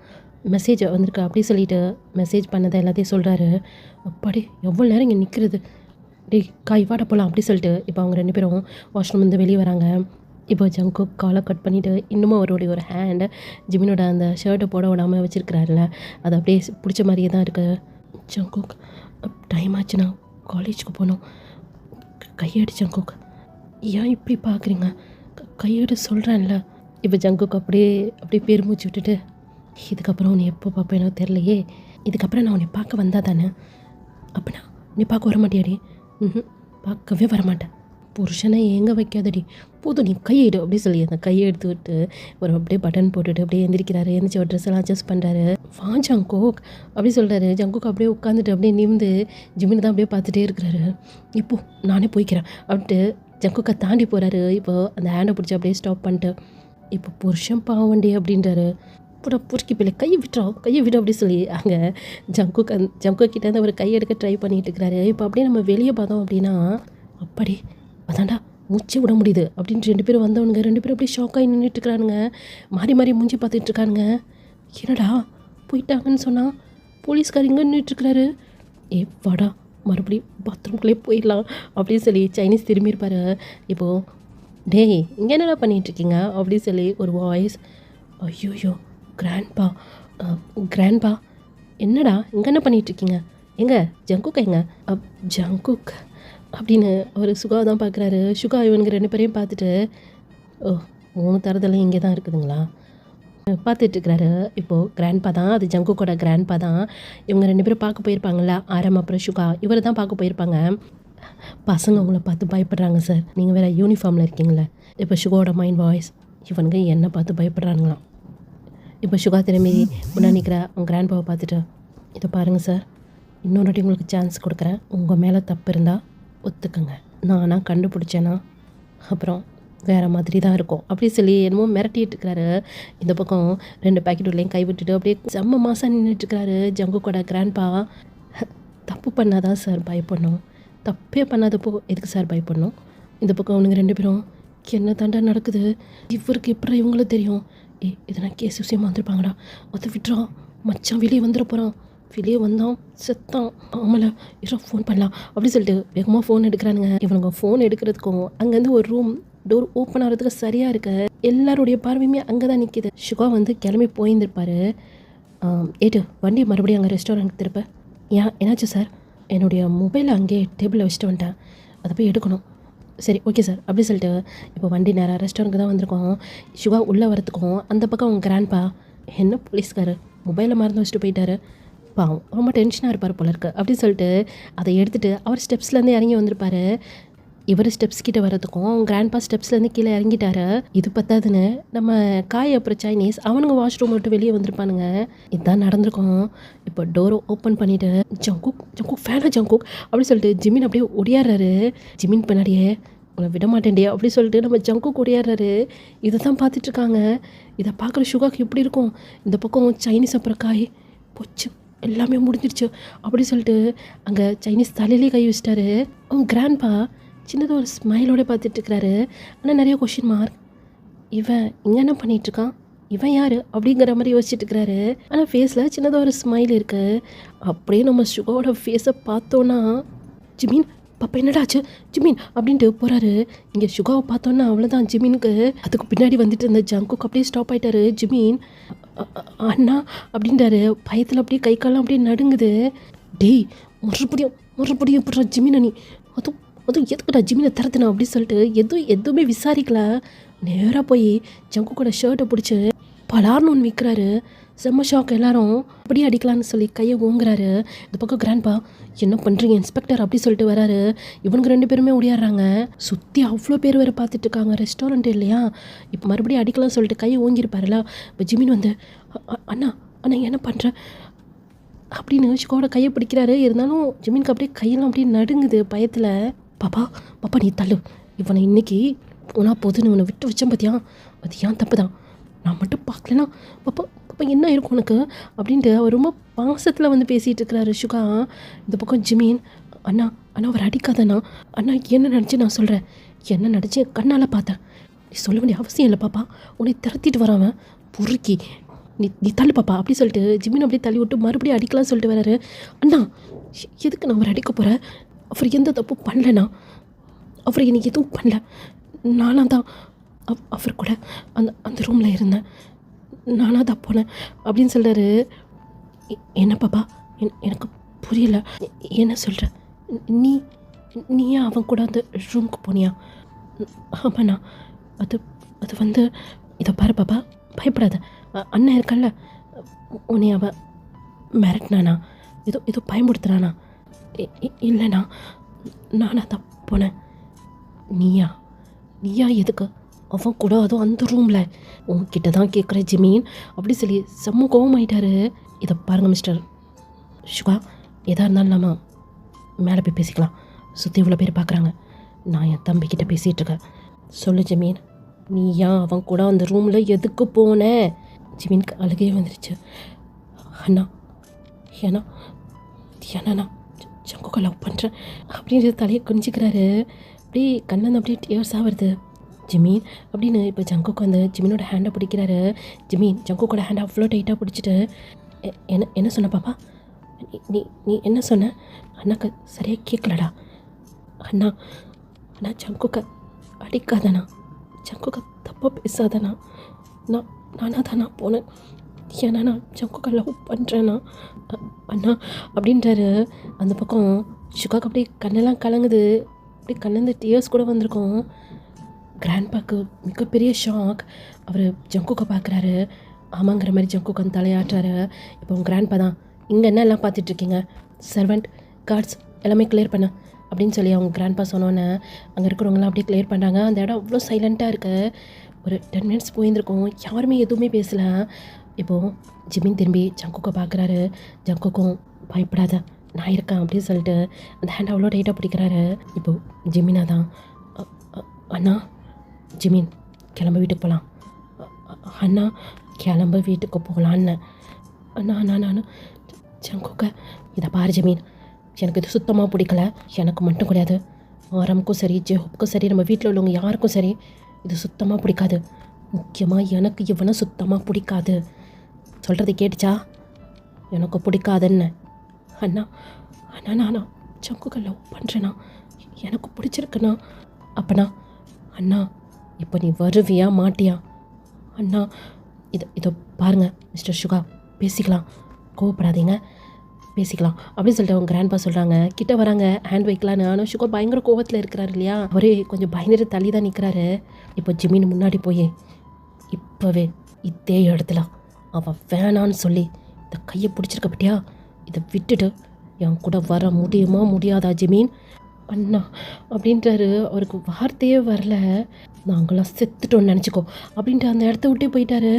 மெசேஜ் வந்திருக்கு அப்படி சொல்லிட்டு மெசேஜ் பண்ணதை எல்லாத்தையும் சொல்கிறாரு. அப்பாடி எவ்வளோ நேரம் இங்கே நிற்கிறது, காய் வாட போகலாம் அப்படி சொல்லிட்டு இப்போ அவங்க 2 பேரும் வாஷ்ரூம் வந்து வெளியே வராங்க. இப்போ ஜங்குக் காலை கட் பண்ணிவிட்டு இன்னமும் அவருடைய ஒரு ஹேண்ட் ஜிமினோட அந்த ஷர்ட்டை போட விடாமல் வச்சுருக்கிறாருல, அது அப்படியே பிடிச்ச மாதிரியே தான் இருக்குது. ஜங்குக் டைம் ஆச்சுண்ணா, காலேஜுக்கு போகணும், கையெடு ஜங்குக், ஏன் இப்படி பார்க்குறீங்க, கையெடு சொல்கிறேன்ல. இப்போ ஜங்குக் அப்படியே பெருமூச்சு விட்டுட்டு, இதுக்கப்புறம் உன்னை எப்போ பார்ப்பேனோ தெரிலையே, இதுக்கப்புறம் நான் உன்னை பார்க்க வந்தால் தானே, அப்படின்னா நீ பார்க்க வர மாட்டியாடி? பார்க்கவே வரமாட்டேன், புருஷனை எங்கே வைக்காதடி, போதும் நீ கையெடு அப்படி சொல்லி அந்த கையை எடுத்து விட்டு ஒரு அப்படியே பட்டன் போட்டுட்டு அப்படியே எந்திரிக்கிறாரு. எழுந்திரிச்சு ஒரு ட்ரெஸ் எல்லாம் அட்ஜஸ்ட் பண்ணுறாரு. வா ஜங்குக் அப்படி சொல்கிறாரு. ஜங்குக் அப்படியே உட்காந்துட்டு அப்படியே நிமிந்து ஜிமின் தான் அப்படியே பார்த்துட்டே இருக்கிறாரு. இப்போ நானே போய்க்கிறேன் அப்படின்ட்டு ஜங்குக்கை தாண்டி போகிறாரு. இப்போது அந்த ஹேண்டை பிடிச்சி அப்படியே ஸ்டாப் பண்ணிட்டு, இப்போ புருஷன் பாவண்டி அப்படின்றாரு. இப்போ பொறுக்கி பிள்ளை கையை விட்டு அப்படி சொல்லி அங்கே ஜங்குக் கிட்டேருந்து அவர் கையை எடுக்க ட்ரை பண்ணிட்டு இருக்கிறாரு. இப்போ அப்படியே நம்ம வெளியே பார்த்தோம் அப்படின்னா, அப்படி அதாண்டா மூச்சு விட முடியுது அப்படின்ட்டு 2 பேரும் வந்தவனுங்க 2 பேரும் அப்படியே ஷாக்காகி நின்றுட்டுருக்கானுங்க. மாறி மூஞ்சி பார்த்துட்ருக்கானுங்க. என்னடா போயிட்டாங்கன்னு சொன்னால் போலீஸ்கார் இங்கே நின்றுட்டுருக்கிறாரு. வாடா மறுபடியும் பாத்ரூம்குள்ளே போயிடலாம் அப்படின்னு சொல்லி சைனீஸ் திரும்பி இருப்பார். இப்போது டேய் இங்கே என்னடா பண்ணிகிட்ருக்கீங்க அப்படின்னு சொல்லி ஒரு வாய்ஸ். ஐயோயோ கிராண்ட்பா என்னடா இங்கே என்ன பண்ணிகிட்ருக்கீங்க, எங்கே ஜங்குக் எங்க? ஜங்குக் அப்படின்னு ஒரு சுகா தான் பார்க்குறாரு. சுகா இவனுக்கு 2 பேரையும் பார்த்துட்டு, 3 தரதெல்லாம் இங்கே தான் இருக்குதுங்களா பார்த்துட்ருக்கிறாரு. இப்போது கிராண்ட்பா தான், அது ஜங்குக்கோட கிராண்ட்பா தான். இவங்க 2 பேரும் பார்க்க போயிருப்பாங்கள்ல, ஆரம் அப்புறம் சுகா, இவரை தான் பார்க்க போயிருப்பாங்க. பசங்க உங்களை பார்த்து பயப்படுறாங்க சார், நீங்கள் வேறு யூனிஃபார்மில் இருக்கீங்களே. இப்போ சுகாவோட மைண்ட் வாய்ஸ், இவனுங்க என்னை பார்த்து பயப்படுறானுங்களாம். இப்போ சுகா திரும்பி முன்னாடி நிற்கிற உங்கள் கிராண்ட்பாவை பார்த்துட்டு, இதை பாருங்கள் சார், இன்னொரு வாட்டி உங்களுக்கு சான்ஸ் கொடுக்குறேன். உங்கள் மேலே தப்பு இருந்தால் ஒத்துக்குங்க. நானாக கண்டுபிடிச்சேன்னா அப்புறம் வேறு மாதிரி தான் இருக்கும் அப்படி சொல்லி என்னமோ மிரட்டிட்டு இருக்கிறாரு. இந்த பக்கம் 2 பாக்கெட் உள்ளேயும் கை விட்டுட்டு அப்படியே செம்ம மாதம் நின்றுட்டுருக்கிறாரு ஜங்குக்கோட கிராண்ட்பா. தப்பு பண்ணாதான் சார் பயப்படணும், தப்பே பண்ணாதப்போ எதுக்கு சார் பயப்படணும்? இந்த பக்கம் அவனுங்க 2 பேரும் என்ன தாண்டா நடக்குது, இவருக்கு எப்படி இவங்களும் தெரியும், எதனா கேஸ் விஷயமா வந்திருப்பாங்கடா, அதை விட்டுறா மச்சான் வெளியே வந்துட போகிறான், வெளியே வந்தான் செத்தான், ஆமால இரோ ஃபோன் பண்ணலாம் அப்படி சொல்லிட்டு வேகமாக ஃபோன் எடுக்கிறானுங்க. இவனுங்க ஃபோன் எடுக்கிறதுக்கும் அங்கேருந்து ஒரு ரூம் டோர் ஓப்பன் ஆகிறதுக்கு சரியாக இருக்கு. எல்லாருடைய பார்வையுமே அங்கே தான் நிற்கிது. சுகா வந்து கிளம்பி போயிருந்திருப்பாரு. ஏட்டு வண்டி மறுபடியும் அங்கே ரெஸ்டாரண்ட்டுக்கு திருப்ப. என்னாச்சு சார்? என்னுடைய மொபைலை அங்கேயே டேபிளில் வச்சுட்டு வந்துட்டேன், அதை போய் எடுக்கணும். சரி ஓகே சார் அப்படி சொல்லிட்டு இப்போ வண்டி நேராக ரெஸ்டாரண்ட்டுக்கு தான் வந்திருக்கோம். சுகா உள்ளே வரத்துக்கும் அந்த பக்கம் அவங்க கிராண்ட்பா என்ன போலீஸ்காரு மொபைலை மறந்து வச்சுட்டு போயிட்டாரு, பாவம் ரொம்ப டென்ஷனாக இருப்பார் போல இருக்கு அப்படின்னு சொல்லிட்டு அதை எடுத்துகிட்டு அவர் ஸ்டெப்ஸ்லேருந்து இறங்கி வந்திருப்பாரு. இவர் ஸ்டெப்ஸ் கிட்ட வர்றதுக்கும் அவங்க கிராண்ட்பா ஸ்டெப்ஸ்லேருந்து கீழே இறங்கிட்டாரு. இது பத்தாதுன்னு நம்ம காய் அப்புறம் சைனீஸ் அவனுங்க வாஷ்ரூம் விட்டு வெளியே வந்திருப்பானுங்க. இதுதான் நடந்திருக்கும். இப்போ டோரை ஓப்பன் பண்ணிவிட்டு ஜங்குக் ஃபேனா ஜங்குக் அப்படி சொல்லிட்டு ஜிமின் அப்படியே ஒடியாடுறாரு. ஜிமின் பின்னாடியே உங்களை விட மாட்டேன்டே அப்படி சொல்லிட்டு நம்ம ஜங்குக் ஒடியாடுறாரு. இதை தான் பார்த்துட்ருக்காங்க. இதை பார்க்குற சுகாக்கு எப்படி இருக்கும்? இந்த பக்கம் சைனீஸ் அப்புறம் காய் போச்சு எல்லாமே முடிஞ்சிடுச்சு அப்படி சொல்லிட்டு அங்கே சைனீஸ் தலையிலே கை வச்சிட்டாரு. அவங்க கிராண்ட்பா சின்னதாக ஒரு ஸ்மைலோட பார்த்துட்ருக்கிறாரு. ஆனால் நிறைய கொஷின் மார்க். இவன் இங்கே என்ன பண்ணிகிட்ருக்கான், இவன் யார் அப்படிங்கிற மாதிரி யோசிச்சுட்ருக்கிறாரு. ஆனால் ஃபேஸில் சின்னதாக ஒரு ஸ்மைல் இருக்குது. அப்படியே நம்ம சுகாவோட ஃபேஸை பார்த்தோன்னா ஜிமீன் பாப்பா என்னடாச்சு ஜிமீன் அப்படின்ட்டு போகிறாரு. இங்கே சுகாவை பார்த்தோன்னா அவ்வளோதான் ஜிமீனுக்கு. அதுக்கு பின்னாடி வந்துட்டு இருந்த ஜங்குக்கு அப்படியே ஸ்டாப் ஆகிட்டாரு. ஜிமீன் அண்ணா அப்படின்றாரு. பயத்தில் அப்படியே கை காலம் அப்படியே நடுங்குது. டேய் மறுபடியும் இப்படி ஜிமீன் அணி அதுவும் எதுக்குடா ஜிமினை திறத்துனா அப்படின்னு சொல்லிட்டு எதுவுமே விசாரிக்கல. நேராக போய் ஜங்குக்கோட ஷர்ட்டை பிடிச்சி பலார்னு ஒன்று விற்கிறாரு. செம்ம ஷாக். எல்லாரும் அப்படியே அடிக்கலான்னு சொல்லி கையை ஓங்குறாரு. இந்த பக்கம் கிராண்ட்பா என்ன பண்ணுறீங்க இன்ஸ்பெக்டர் அப்படி சொல்லிட்டு வராரு. இவனுக்கு 2 பேருமே ஓடியாடுறாங்க. சுற்றி அவ்வளோ பேர் வேறு பார்த்துட்டு இருக்காங்க. ரெஸ்டாரண்ட் இல்லையா, இப்போ மறுபடியும் அடிக்கலாம்னு சொல்லிட்டு கையை ஓங்கியிருப்பாருல. இப்போ ஜிமின் வந்து அண்ணா என்ன பண்ணுறேன் அப்படின்னு ஷுகாவோட கையை பிடிக்கிறாரு. இருந்தாலும் ஜிமினுக்கு அப்படியே கையெல்லாம் அப்படியே நடுங்குது பயத்தில். பாப்பா நீ தள்ளு, இவனை இன்னைக்கு போனால் போதுன்னு இவனை விட்டு வச்சேன் பார்த்தியா, அது ஏன் தப்பு தான், நான் மட்டும் பார்க்கலனா பாப்பா என்ன இருக்கும் உனக்கு அப்படின்ட்டு அவர் ரொம்ப பாசத்தில் வந்து பேசிகிட்டு இருக்கிறாரு சுகா. இந்த பக்கம் ஜிமீன் அண்ணா அவர் அடிக்காதண்ணா, அண்ணா என்ன நினச்சி நான் சொல்கிறேன், என்ன நினச்சி கண்ணால் பார்த்தேன், நீ சொல்ல வேண்டிய அவசியம் இல்லை பாப்பா, உன்னை திரத்திட்டு வராமன் பொறுக்கி நீ தள்ளு பாப்பா அப்படி சொல்லிட்டு ஜிமின் அப்படியே தள்ளி விட்டு மறுபடியும் அடிக்கலாம்னு சொல்லிட்டு வராரு. அண்ணா எதுக்கு நான் அவர் அடிக்க போகிறேன், அவர் எந்த தப்பும் பண்ணலண்ணா, அவர் எனக்கு எதுவும் பண்ணல, நானாக தான் அவர் கூட அந்த ரூமில் இருந்தேன், நானாக தான் போனேன் அப்படின்னு சொல்கிறாரு. என்ன பாப்பா எனக்கு புரியல, என்ன சொல்கிற, நீயா அவன் கூட அந்த ரூமுக்கு போனியா? ஆமாண்ணா, அது வந்து இதை பாரு பாப்பா, பயப்படாத, அண்ணன் இருக்கல்ல, உன்னை அவன் மிரட்டினானா, ஏதோ பயமுடுத்துறானா? இல்லைண்ணா, நானாக தான் போனேன். நீயா எதுக்கு அவன் கூட, அதுவும் அந்த ரூமில்? உன்கிட்ட தான் கேட்குற ஜிமீன் அப்படி சொல்லி செம்ம கோவமாயிட்டாரு. இதை பாருங்கள் மிஸ்டர் சுகா, எதாக இருந்தாலும் நம்ம மேலே போய் பேசிக்கலாம், சுற்றி இவ்வளோ பேர் பார்க்குறாங்க, நான் என் தம்பிக்கிட்ட பேசிகிட்ருக்கேன், சொல்லு ஜிமீன், நீயா அவன் கூட அந்த ரூமில் எதுக்கு போனேன்? ஜிமீனுக்கு அழுகையே வந்துருச்சு. அண்ணா ஏன்னா ஜங்குக்கை லவ் பண்ணுறேன் அப்படின்னு தலையை குனிஞ்சிக்கிறாரு. அப்படியே கண்ணன் அப்படியே டியர்ஸாக வருது. ஜிமீன் அப்படின்னு இப்போ ஜங்குக்கு வந்து ஜிமீனோட ஹேண்டை பிடிக்கிறாரு. ஜிமீன் ஜங்குக்கோட ஹேண்டை அவ்வளோ டைட்டாக பிடிச்சிட்டு என்ன சொன்ன பாப்பா, நீ என்ன சொன்ன? அண்ணாக்கு சரியாக கேட்கலடா. அண்ணா ஜங்குக்கை அடிக்காதண்ணா, ஜங்குக்கை தப்பாக பேசாதண்ணா, நானாக தானா போனேன், ஏன்னா நான் ஜங்குக்கை லவ் பண்ணுறேண்ணா அண்ணா அப்படின்றாரு. அந்த பக்கம் சுகாக்கு அப்படியே கண்ணெல்லாம் கலங்குது. அப்படியே கண்ணந்து டியர்ஸ் கூட வந்திருக்கும். கிராண்ட்பாக்கு மிகப்பெரிய ஷாக். அவர் ஜங்குக்கை பார்க்குறாரு. ஆமாங்கிற மாதிரி ஜங்குக்கு அந்த தலையாட்டுறாரு. இப்போ உங்கள் கிராண்ட்பா தான் இங்கே என்ன எல்லாம் பார்த்துட்ருக்கீங்க, சர்வெண்ட் கார்ட்ஸ் எல்லாமே கிளியர் பண்ண அப்படின்னு சொல்லி அவங்க கிராண்ட்பா சொன்னோன்னே அங்கே இருக்கிறவங்களாம் அப்படியே கிளியர் பண்ணுறாங்க. அந்த இடம் அவ்வளோ சைலண்ட்டாக இருக்குது. ஒரு 10 மினிட்ஸ் போயிருந்துருக்கோம், யாருமே எதுவுமே பேசலை. இப்போது ஜிமின் திரும்பி ஜங்குக்கை பார்க்குறாரு. ஜங்குக்கும் பயப்படாத நான் இருக்கேன் அப்படின்னு சொல்லிட்டு அந்த ஹேண்ட் அவ்வளோ டைட்டாக பிடிக்கிறாரு. இப்போது ஜிமினா தான் அண்ணா ஜிமின் கிளம்ப வீட்டுக்கு போகலாம். அண்ணா கிளம்ப வீட்டுக்கு போகலான்னு அண்ணா அண்ணா நான் ஜங்குக்கை இதை பாரு ஜிமின், எனக்கு இது சுத்தமாக பிடிக்கல. எனக்கு மட்டும் கிடையாது, ஆரம்க்கும் சரி ஜெஹுப்க்கும் சரி நம்ம வீட்டில் உள்ளவங்க யாருக்கும் சரி இது சுத்தமாக பிடிக்காது. முக்கியமாக எனக்கு இவனை சுத்தமாக பிடிக்காது. சொல்கிறது கேட்டுச்சா? எனக்கு பிடிக்காதுன்னு. அண்ணா அண்ணா நானா ஜங்குக்கை லவ் பண்ணுறேண்ணா, எனக்கு பிடிச்சிருக்குண்ணா. அப்பண்ணா அண்ணா இப்போ நீ வருவியா மாட்டியா? அண்ணா இதை பாருங்கள் மிஸ்டர் சுகா, பேசிக்கலாம், கோவப்படாதீங்க, பேசிக்கலாம் அப்படின்னு சொல்லிட்டு அவங்க கிராண்ட்பா சொல்கிறாங்க. கிட்ட வராங்க ஹேண்ட் வைக்கலான்னு. ஆனால் சுகா பயங்கர கோவத்தில் இருக்கிறாரு இல்லையா, அவரே கொஞ்சம் பயந்துட்டு தள்ளி தான் நிற்கிறாரு. இப்போ ஜிமின் முன்னாடி போய் இப்போவே இதே இடத்துல அவன் வேணான்னு சொல்லி இந்த கையை பிடிச்சிருக்க பட்டியா, இதை விட்டுட்டு என் கூட வர முடியுமா முடியாதா ஜிமின்? அண்ணா அப்படின்றாரு. அவருக்கு வார்த்தையே வரல. நாங்களாம் செத்துட்டோன்னு நினச்சிக்கோ அப்படின்ட்டு அந்த இடத்த விட்டே போயிட்டாரு.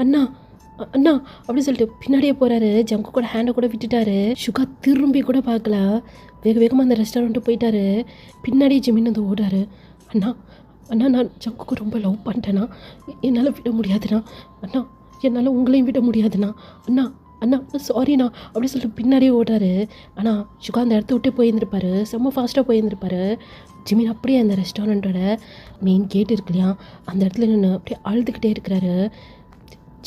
அண்ணா அண்ணா அப்படின்னு சொல்லிட்டு பின்னாடியே போகிறாரு. ஜங்கு கூட ஹேண்டை கூட விட்டுட்டாரு. சுகா திரும்பி கூட பார்க்கல, வேக வேகமாக அந்த ரெஸ்டாரண்ட்டு போயிட்டாரு. பின்னாடியே ஜிமின் வந்து ஓடுறாரு. அண்ணா அண்ணா நான் ஜங்குக்கு ரொம்ப லவ் பண்ணிட்டேண்ணா, என்னால் விட முடியாதுண்ணா. அண்ணா என்னால் உங்களையும் விட முடியாதுண்ணா. அண்ணா அண்ணா சாரிண்ணா அப்படின்னு சொல்லிட்டு பின்னாடியே ஓடுறாரு. ஆனால் சுகா அந்த இடத்த விட்டே போயிருந்துருப்பாரு, செம்ம ஃபாஸ்ட்டாக போயிருந்துருப்பாரு. ஜிமின் அப்படியே அந்த ரெஸ்டாரண்ட்டோட மெயின் கேட் இருக்கு இல்லையா, அந்த இடத்துல நின்று அப்படியே அழுதுகிட்டே இருக்கிறாரு.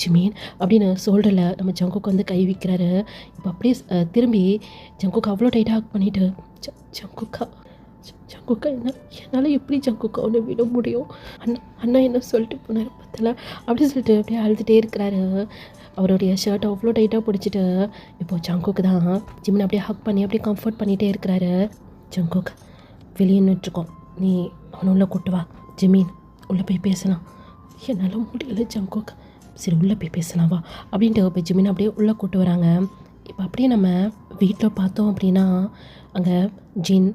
ஜிமின் அப்படின்னு ஷோல்டரில் நம்ம ஜங்குக்கு வந்து கை வைக்கிறாரு. இப்போ அப்படியே திரும்பி ஜங்குக்கு அவ்வளோ டைட்டாக ஹக் பண்ணிவிட்டு ஜங்குக்கா என்னால் எப்படி ஜங்குக்கா அவனை விட முடியும்? அண்ணா அண்ணா என்ன சொல்லிட்டு போனார் பத்தல அப்படின்னு சொல்லிட்டு அப்படியே அழுதுகிட்டே இருக்கிறாரு. அவருடைய ஷர்ட்டை அவ்வளோ டைட்டாக பிடிச்சிட்டு இப்போ ஜங்குக்கு தான் ஜிமின் அப்படியே ஹக் பண்ணி அப்படியே கம்ஃபர்ட் பண்ணிகிட்டே இருக்கிறாரு. ஜங்குக்கு வெளியே நின்றுட்டுருக்கோம், நீ அவனை உள்ளே கூட்டு வா ஜிமின், உள்ளே போய் பேசலாம். என்னால் முடியலை ஜங்குக்கு, சரி உள்ளே போய் பேசலாம் வா அப்படின்ட்டு இப்போ ஜிமின் அப்படியே உள்ளே கூட்டு வராங்க. இப்போ அப்படியே நம்ம வீட்டில் பார்த்தோம் அப்படின்னா அங்கே ஜின்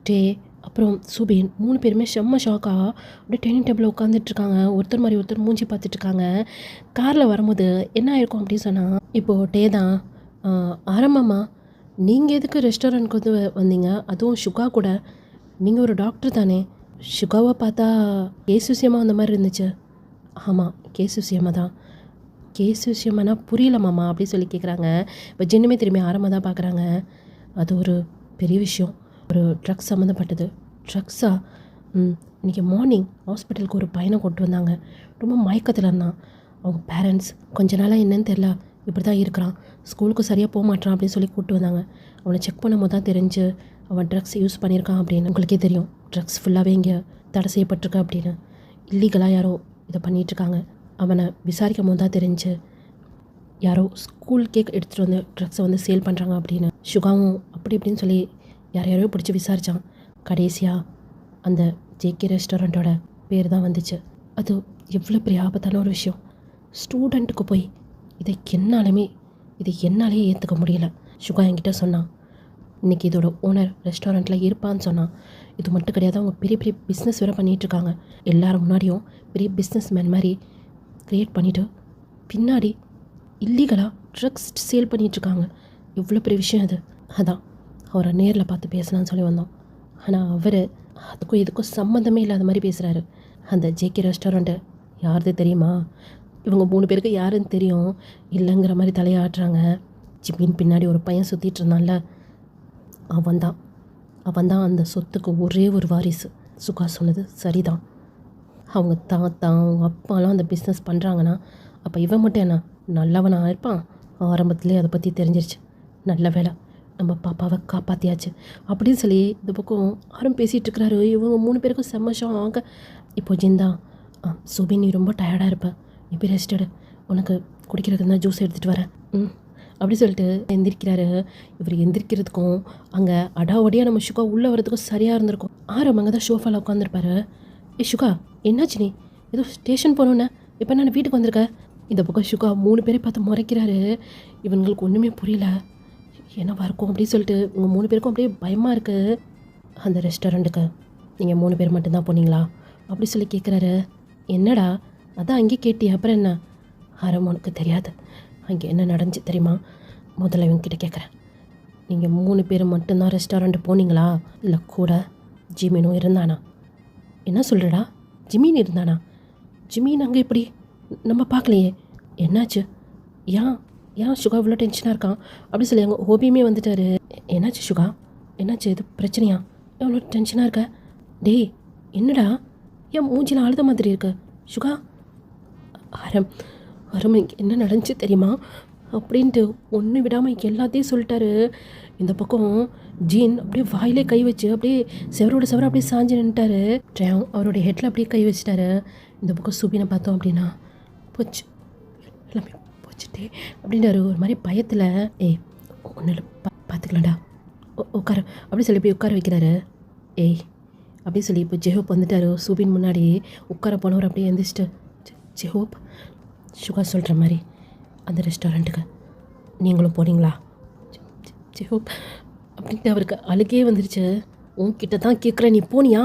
டே அப்புறம் சுபின் 3 பேருமே செம்ம ஷாக்காக அப்படியே டைனிங் டேபிளில் உட்காந்துட்ருக்காங்க. ஒருத்தர் மாதிரி ஒருத்தர் மூஞ்சி பார்த்துட்ருக்காங்க. காரில் வரும்போது என்ன ஆயிருக்கும் அப்படின்னு சொன்னால், இப்போது டே தான் ஆரம்பமா நீங்கள் எதுக்கு ரெஸ்டாரண்ட்க்கு வந்து வந்தீங்க, அதுவும் சுகா கூட, நீங்கள் ஒரு டாக்டர் தானே? சுகாவை பார்த்தா கேஸ் விஷயமாக வந்த மாதிரி இருந்துச்சு. ஆமாம் கேஸ் விஷயமாக தான். கேஸ் விஷயமானா புரியல மாமா அப்படி சொல்லி கேட்குறாங்க. இப்போ ஜின்னுமே திரும்பி ஆரம்பமாக தான் பார்க்குறாங்க. அது ஒரு பெரிய விஷயம், ஒரு ட்ரக்ஸ் சம்மந்தப்பட்டது. ட்ரக்ஸா? இன்றைக்கி மார்னிங் ஹாஸ்பிட்டலுக்கு ஒரு பையனை கொண்டு வந்தாங்க, ரொம்ப மயக்கத்தில் இருந்தான். அவங்க பேரண்ட்ஸ் கொஞ்ச நாளாக என்னன்னு தெரில இப்படி தான் இருக்கிறான், ஸ்கூலுக்கு சரியாக போக மாட்டான் அப்படின்னு சொல்லி கூப்பிட்டு வந்தாங்க. அவனை செக் பண்ணும்போது தான் தெரிஞ்சு அவன் ட்ரக்ஸ் யூஸ் பண்ணியிருக்கான் அப்படின்னு. உங்களுக்கே தெரியும் ட்ரக்ஸ் ஃபுல்லாகவே இங்கே தடை செய்யப்பட்டிருக்கா அப்படின்னு. இல்லீகலாக யாரோ இதை பண்ணிகிட்ருக்காங்க. அவனை விசாரிக்கும் போது தான் தெரிஞ்சு யாரோ ஸ்கூல் கேக் எடுத்துகிட்டு வந்து ட்ரக்ஸை வந்து சேல் பண்ணுறாங்க அப்படின்னு. சுகாவும் அப்படி இப்படின்னு சொல்லி யாரையாரையோ பிடிச்சி விசாரித்தான். கடைசியாக அந்த ஜேகே ரெஸ்டாரண்ட்டோட பேர் தான் வந்துச்சு. அது எவ்வளோ பெரிய ஆபத்தான ஒரு விஷயம். ஸ்டூடெண்ட்டுக்கு போய் இதை என்னாலே ஏற்றுக்க முடியல. சுகா என்கிட்ட சொன்னான், இன்றைக்கி இதோட ஓனர் ரெஸ்டாரண்ட்டில் இருப்பான்னு சொன்னான். இது மட்டும் கிடையாது, அவங்க பெரிய பெரிய பிஸ்னஸ் வேறு பண்ணிகிட்ருக்காங்க. எல்லோரும் முன்னாடியும் பெரிய பிஸ்னஸ் மேன் மாதிரி க்ரியேட் பண்ணிவிட்டு பின்னாடி இல்லீகலாக ட்ரக்ஸ் சேல் பண்ணிகிட்ருக்காங்க. எவ்வளோ பெரிய விஷயம் அது. அதான் அவரை நேரில் பார்த்து பேசலான்னு சொல்லி வந்தோம். ஆனால் அவர் அதுக்கும் இதுக்கும் சம்மந்தமே இல்லாத மாதிரி பேசுகிறாரு. அந்த ஜேகே ரெஸ்டாரண்ட்டு யாருது தெரியுமா? இவங்க 3 பேருக்கு யாருன்னு தெரியும் இல்லைங்கிற மாதிரி தலையாட்டுறாங்க. ஜிமின் பின்னாடி ஒரு பையன் சுற்றிட்டு இருந்தான்ல, அவன் தான் அந்த சொத்துக்கு ஒரே ஒரு வாரிசு. சுகா சொன்னது சரிதான். அவங்க தாத்தா அவங்க அப்பாலாம் அந்த பிஸ்னஸ் பண்ணுறாங்கன்னா அப்போ இவன் மட்டும் என்ன நல்லவனாக இருப்பான்? ஆரம்பத்துலேயே அதை பற்றி தெரிஞ்சிருச்சு. நல்ல வேலை நம்ம பாப்பாவை காப்பாற்றியாச்சு அப்படின்னு சொல்லி இந்த பக்கம் யாரும் பேசிகிட்டு இருக்கிறாரு. இவங்க 3 பேருக்கும் செம்மஷம் ஆக. இப்போ ஜிந்தா, சுபின் நீ ரொம்ப டயர்டாக இருப்ப, நீ போய் ரெஸ்ட் எடு, உனக்கு குடிக்கிறதுக்கு தான் ஜூஸ் எடுத்துகிட்டு வரேன் அப்படி சொல்லிட்டு எந்திரிக்கிறாரு. இவர் எந்திரிக்கிறதுக்கும் அங்கே அடாவடியாக நம்ம சுகா உள்ளே வரதுக்கும் சரியாக இருந்திருக்கும். அங்கே தான் ஷோஃபாவில் உட்காந்துருப்பாரு. சுகா என்னாச்சு, நீ ஏதோ ஸ்டேஷன் போகணுன்னு இப்போ நான் வீட்டுக்கு வந்திருக்கேன். இந்த பக்கம் சுகா 3 பேரை பார்த்து முறைக்கிறாரு. இவங்களுக்கு ஒன்றுமே புரியல, என்னவா இருக்கும் அப்படின்னு சொல்லிட்டு உங்கள் 3 பேருக்கும் அப்படியே பயமாக இருக்குது. அந்த ரெஸ்டாரண்ட்டுக்கு நீங்கள் 3 பேர் மட்டும்தான் போனீங்களா அப்படி சொல்லி கேட்குறாரு. என்னடா அதான் அங்கேயே கேட்டி, அப்புறம் என்ன? ஆரம் உனக்கு தெரியாது அங்கே என்ன நடந்துச்சு தெரியுமா? முதல்ல இவங்ககிட்ட கேட்குறேன். நீங்கள் 3 பேர் மட்டும்தான் ரெஸ்டாரண்ட் போனீங்களா, இல்லை கூட ஜிமினும் இருந்தானா? என்ன சொல்கிறடா? ஜிமின் இருந்தானா? ஜிமின் அங்கே எப்படி? நம்ம பார்க்கலையே. என்னாச்சு? ஏன் ஏன் சுகா இவ்வளோ டென்ஷனாக இருக்கான் அப்படி சொல்லி அங்கே ஹோபியுமே வந்துட்டாரு. என்னாச்சு சுகா? என்னாச்சு? இது பிரச்சனையா? எவ்வளோ டென்ஷனாக இருக்க? டேய் என்னடா, ஏன் மூஞ்சில் அழுத மாதிரி இருக்கு சுகா? ஆரம் ஆரம் இங்கே என்ன நடந்துச்சு தெரியுமா அப்படின்ட்டு ஒன்று விடாமல் எல்லாத்தையும் சொல்லிட்டாரு. இந்த பக்கம் ஜீன் அப்படியே வாயிலே கை வச்சு அப்படியே செவரோட செவரை அப்படியே சாஞ்சு நின்ட்டாரு. அவருடைய ஹெட்டில் அப்படியே கை வச்சுட்டாரு. இந்த பக்கம் சுபினை பார்த்தோம் அப்படின்னா போச்சு எல்லாமே போச்சுட்டே அப்படின்றாரு ஒரு மாதிரி பயத்தில். ஏய் ஒன்றும் பார்த்துக்கலாம்டா, உட்கார அப்படி சொல்லி போய் உட்கார வைக்கிறாரு. ஏய் அப்படி சொல்லி இப்போ ஜெஹோப் வந்துட்டாரு. சுபின் முன்னாடி உட்கார போனவர் அப்படியே எழுந்திரிச்சிட்டு, ஜெஹோப் சுகா சொல்கிற மாதிரி அந்த ரெஸ்டாரண்ட்டுக்கு நீங்களும் போனீங்களா? ஜெஹோப் அப்படின்ட்டு அவருக்கு அழுகே வந்துருச்சு. உன்கிட்ட தான் கேட்குறேன், நீ போனியா?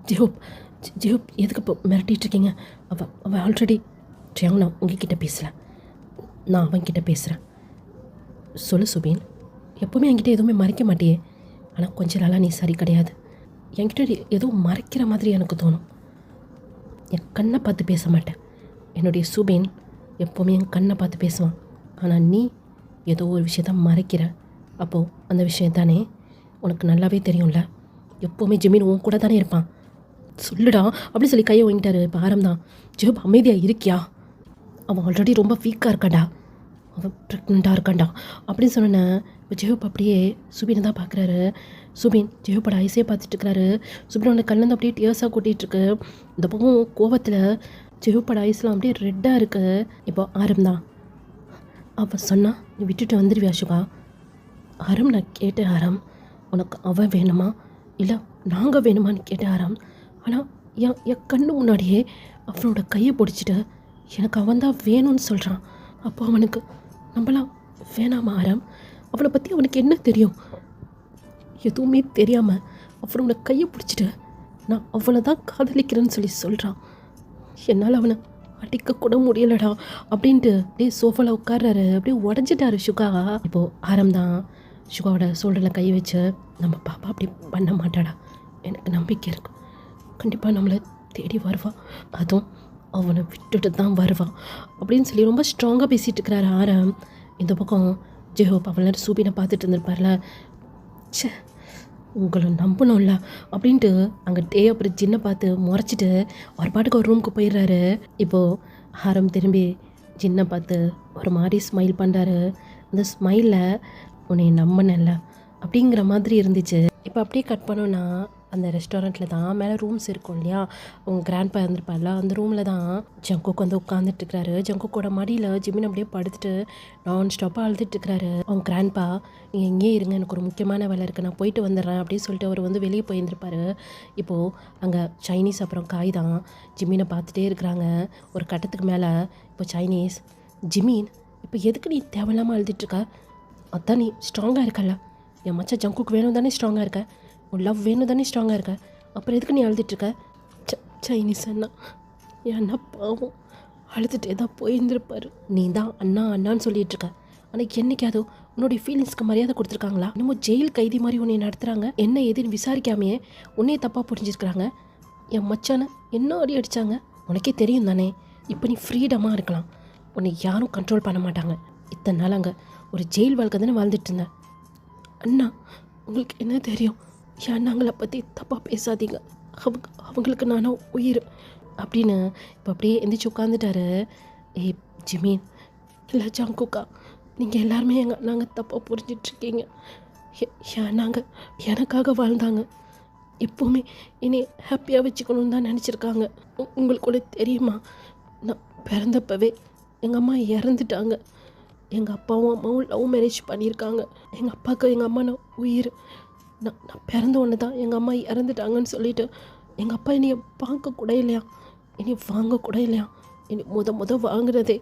ஜெஹோப் ஜெஹோப் எதுக்கு இப்போ மிரட்டிகிட்டு இருக்கீங்க? அவள் ஆல்ரெடி நான் உங்ககிட்ட பேசலை, நான் அவன்கிட்ட பேசுகிறேன். சொல்லு சுபின், எப்போவுமே என்கிட்ட எதுவுமே மறைக்க மாட்டியே, ஆனால் கொஞ்ச நாளாக நீ சரி கிடையாது. என்கிட்ட ஏதோ மறைக்கிற மாதிரி எனக்கு தோணும். என் கண்ணை பார்த்து பேச மாட்டேன். என்னுடைய சுபின் எப்போவுமே என் கண்ணை பார்த்து பேசுவான். ஆனால் நீ ஏதோ ஒரு விஷயத்த மறைக்கிற. அப்போது அந்த விஷயம் தானே உனக்கு நல்லாவே தெரியும்ல. எப்போவுமே ஜிமின் உன் கூட தானே இருப்பான். சொல்லுடா அப்படி சொல்லி கையை வாங்கிட்டாரு. இப்போ ஆரம்பம் ஜெஹோப் அமைதியாக இருக்கியா? அவன் ஆல்ரெடி ரொம்ப வீக்காக இருக்காண்டா, அவன் ப்ரெக்னெண்ட்டாக இருக்காண்டா அப்படின்னு சொன்னேன். இப்போ ஜெஹோப் அப்படியே சுபினை தான் பார்க்குறாரு. சுபின் ஜெஹோப்போட ஐஸே பார்த்துட்டு இருக்கிறாரு. சுபினோட கண்ணில் அப்படியே டியர்ஸாக கூட்டிகிட்ருக்கு. இந்த பக்கம் கோவத்தில் ஜெஹோப்போட ஐஸ்லாம் அப்படியே ரெட்டாக இருக்கு. இப்போ ஆரம் தான் அவன் சொன்னா, நீ விட்டுட்டு வந்துடுவியா சுகா? ஆரம் நான் கேட்டேன். ஆரம் உனக்கு அவன் வேணுமா இல்லை நாங்கள் வேணுமான்னு கேட்டேன் ஆரம். ஆனால் என் கண்ணு முன்னாடியே அவனோட கையை பிடிச்சிட்டு எனக்கு அவன் தான் வேணும்னு சொல்கிறான். அப்போ அவனுக்கு நம்மளாம் வேணாமா ஆரம்? அவனை பற்றி அவனுக்கு என்ன தெரியும்? எதுவுமே தெரியாமல் அவனோட கையை பிடிச்சிட்டு நான் அவனை தான் காதலிக்கிறேன்னு சொல்கிறான். என்னால் அவனை அடிக்கக்கூட முடியலடா அப்படின்ட்டு அப்படியே சோஃபாவில் உட்கார்றாரு. அப்படியே உடஞ்சிட்டாரு சுகா. இப்போது ஆரம் தான் சுகாவோட ஷோல்டரில் கை வச்சு, நம்ம பாப்பா அப்படி பண்ண மாட்டாடா, எனக்கு நம்பிக்கை இருக்கு, கண்டிப்பாக நம்மளை தேடி வருவான், அதுவும் அவனை விட்டுட்டு தான் வருவான் அப்படின்னு சொல்லி ரொம்ப ஸ்ட்ராங்காக பேசிகிட்டு இருக்கிறாரு ஆரம். இந்த பக்கம் ஜெஹோப் அவளை சூபினை பார்த்துட்டு இருந்திருப்பார்ல. சே உங்களை நம்பணும்ல அப்படின்ட்டு அங்கே டே அப்புறம் ஜின்னை பார்த்து முறைச்சிட்டு ஒரு பாட்டுக்கு ஒரு ரூமுக்கு போயிடுறாரு. இப்போது ஆரம் திரும்பி ஜின்னை பார்த்து ஒரு மாதிரி ஸ்மைல் பண்ணுறாரு. அந்த ஸ்மைலில் உன்னை நம்பினல அப்படிங்கிற மாதிரி இருந்துச்சு. இப்போ அப்படியே கட் பண்ணோன்னா அந்த ரெஸ்டாரண்ட்டில் தான் மேலே ரூம்ஸ் இருக்கும் இல்லையா, அவங்க கிராண்ட்பா இருந்திருப்பார்ல, அந்த ரூமில் தான் ஜங்குக் வந்து உட்காந்துட்டுருக்கிறாரு. ஜங்குக்கோட மடியில் ஜிமின் அப்படியே படுத்துட்டு நான் ஸ்டாப்பாக அழுதுட்டுருக்கிறாரு. அவங்க கிராண்ட்பா நீங்கள் எங்கேயே இருங்க, எனக்கு ஒரு முக்கியமான வேலை இருக்குது, நான் போயிட்டு வந்துடுறேன் அப்படின்னு சொல்லிட்டு அவர் வந்து வெளியே போயிருந்திருப்பார். இப்போது அங்கே சைனீஸ் அப்புறம் காய் தான் ஜிமினை பார்த்துட்டே இருக்கிறாங்க. ஒரு கட்டத்துக்கு மேலே இப்போ சைனீஸ், ஜிமின் இப்போ எதுக்கு நீ தேவையில்லாமல் அழுதுட்டுருக்க? அதான் நீ ஸ்ட்ராங்காக இருக்கல, என் மச்சா ஜங்குக்கு வேணும் தானே ஸ்ட்ராங்காக இருக்க, உன் லவ் வேணும் தானே ஸ்ட்ராங்காக இருக்க, அப்புறம் எதுக்கு நீ அழுதுட்டுருக்க? சைனீஸ் அண்ணா, என் அண்ணா பாவம் அழுதுகிட்டே தான் போயிருந்திருப்பார். நீ தான் அண்ணா அண்ணான்னு சொல்லிகிட்ருக்க, ஆனால் என்னைக்காதோ உன்னுடைய ஃபீலிங்ஸ்க்கு மரியாதை கொடுத்துருக்காங்களா? இன்னமும் ஜெயில் கைதி மாதிரி உன்னை நடத்துகிறாங்க. என்ன ஏதுன்னு விசாரிக்காமையே உன்னையே தப்பாக புரிஞ்சிருக்கிறாங்க. என் மச்சானை என்ன அடி அடித்தாங்க உனக்கே தெரியும் தானே. இப்போ நீ ஃப்ரீடமாக இருக்கலாம், உன்னை யாரும் கண்ட்ரோல் பண்ண மாட்டாங்க. இத்தனை நாள் அங்கே ஒரு ஜெயில் வாழ்க்கை தானே வாழ்ந்துட்டு இருந்தேன். அண்ணா உங்களுக்கு என்ன தெரியும், என் அண்ணாங்களை பற்றி தப்பாக பேசாதீங்க, அவங்களுக்கு நானும் உயிர் அப்படின்னு இப்போ அப்படியே எந்திரிச்சு உட்காந்துட்டாரு. ஏய் ஜிமின், இல்லை ஜங்குக்கா, நீங்கள் எல்லாருமே எங்கள் அண்ணாங்க தப்பாக புரிஞ்சிட்ருக்கீங்க. என் அண்ணாங்க எனக்காக வாழ்ந்தாங்க, எப்போவுமே என்னை ஹாப்பியாக வச்சுக்கணுன்னு தான் நினச்சிருக்காங்க. உங்களுக்கு கூட தெரியுமா, நான் பிறந்தப்பவே எங்கள் அம்மா இறந்துட்டாங்க. எங்கள் அப்பாவும் அம்மாவும் லவ் மேரேஜ் பண்ணியிருக்காங்க. எங்கள் அப்பாவுக்கு எங்கள் அம்மா நான் உயிர். நான் பிறந்த ஒன்று தான் எங்கள் அம்மா இறந்துட்டாங்கன்னு சொல்லிவிட்டு எங்கள் அப்பா என்னைய பார்க்கக்கூட இல்லையா, என்னை வாங்கக்கூட இல்லையா. என்னை முத வாங்குறதே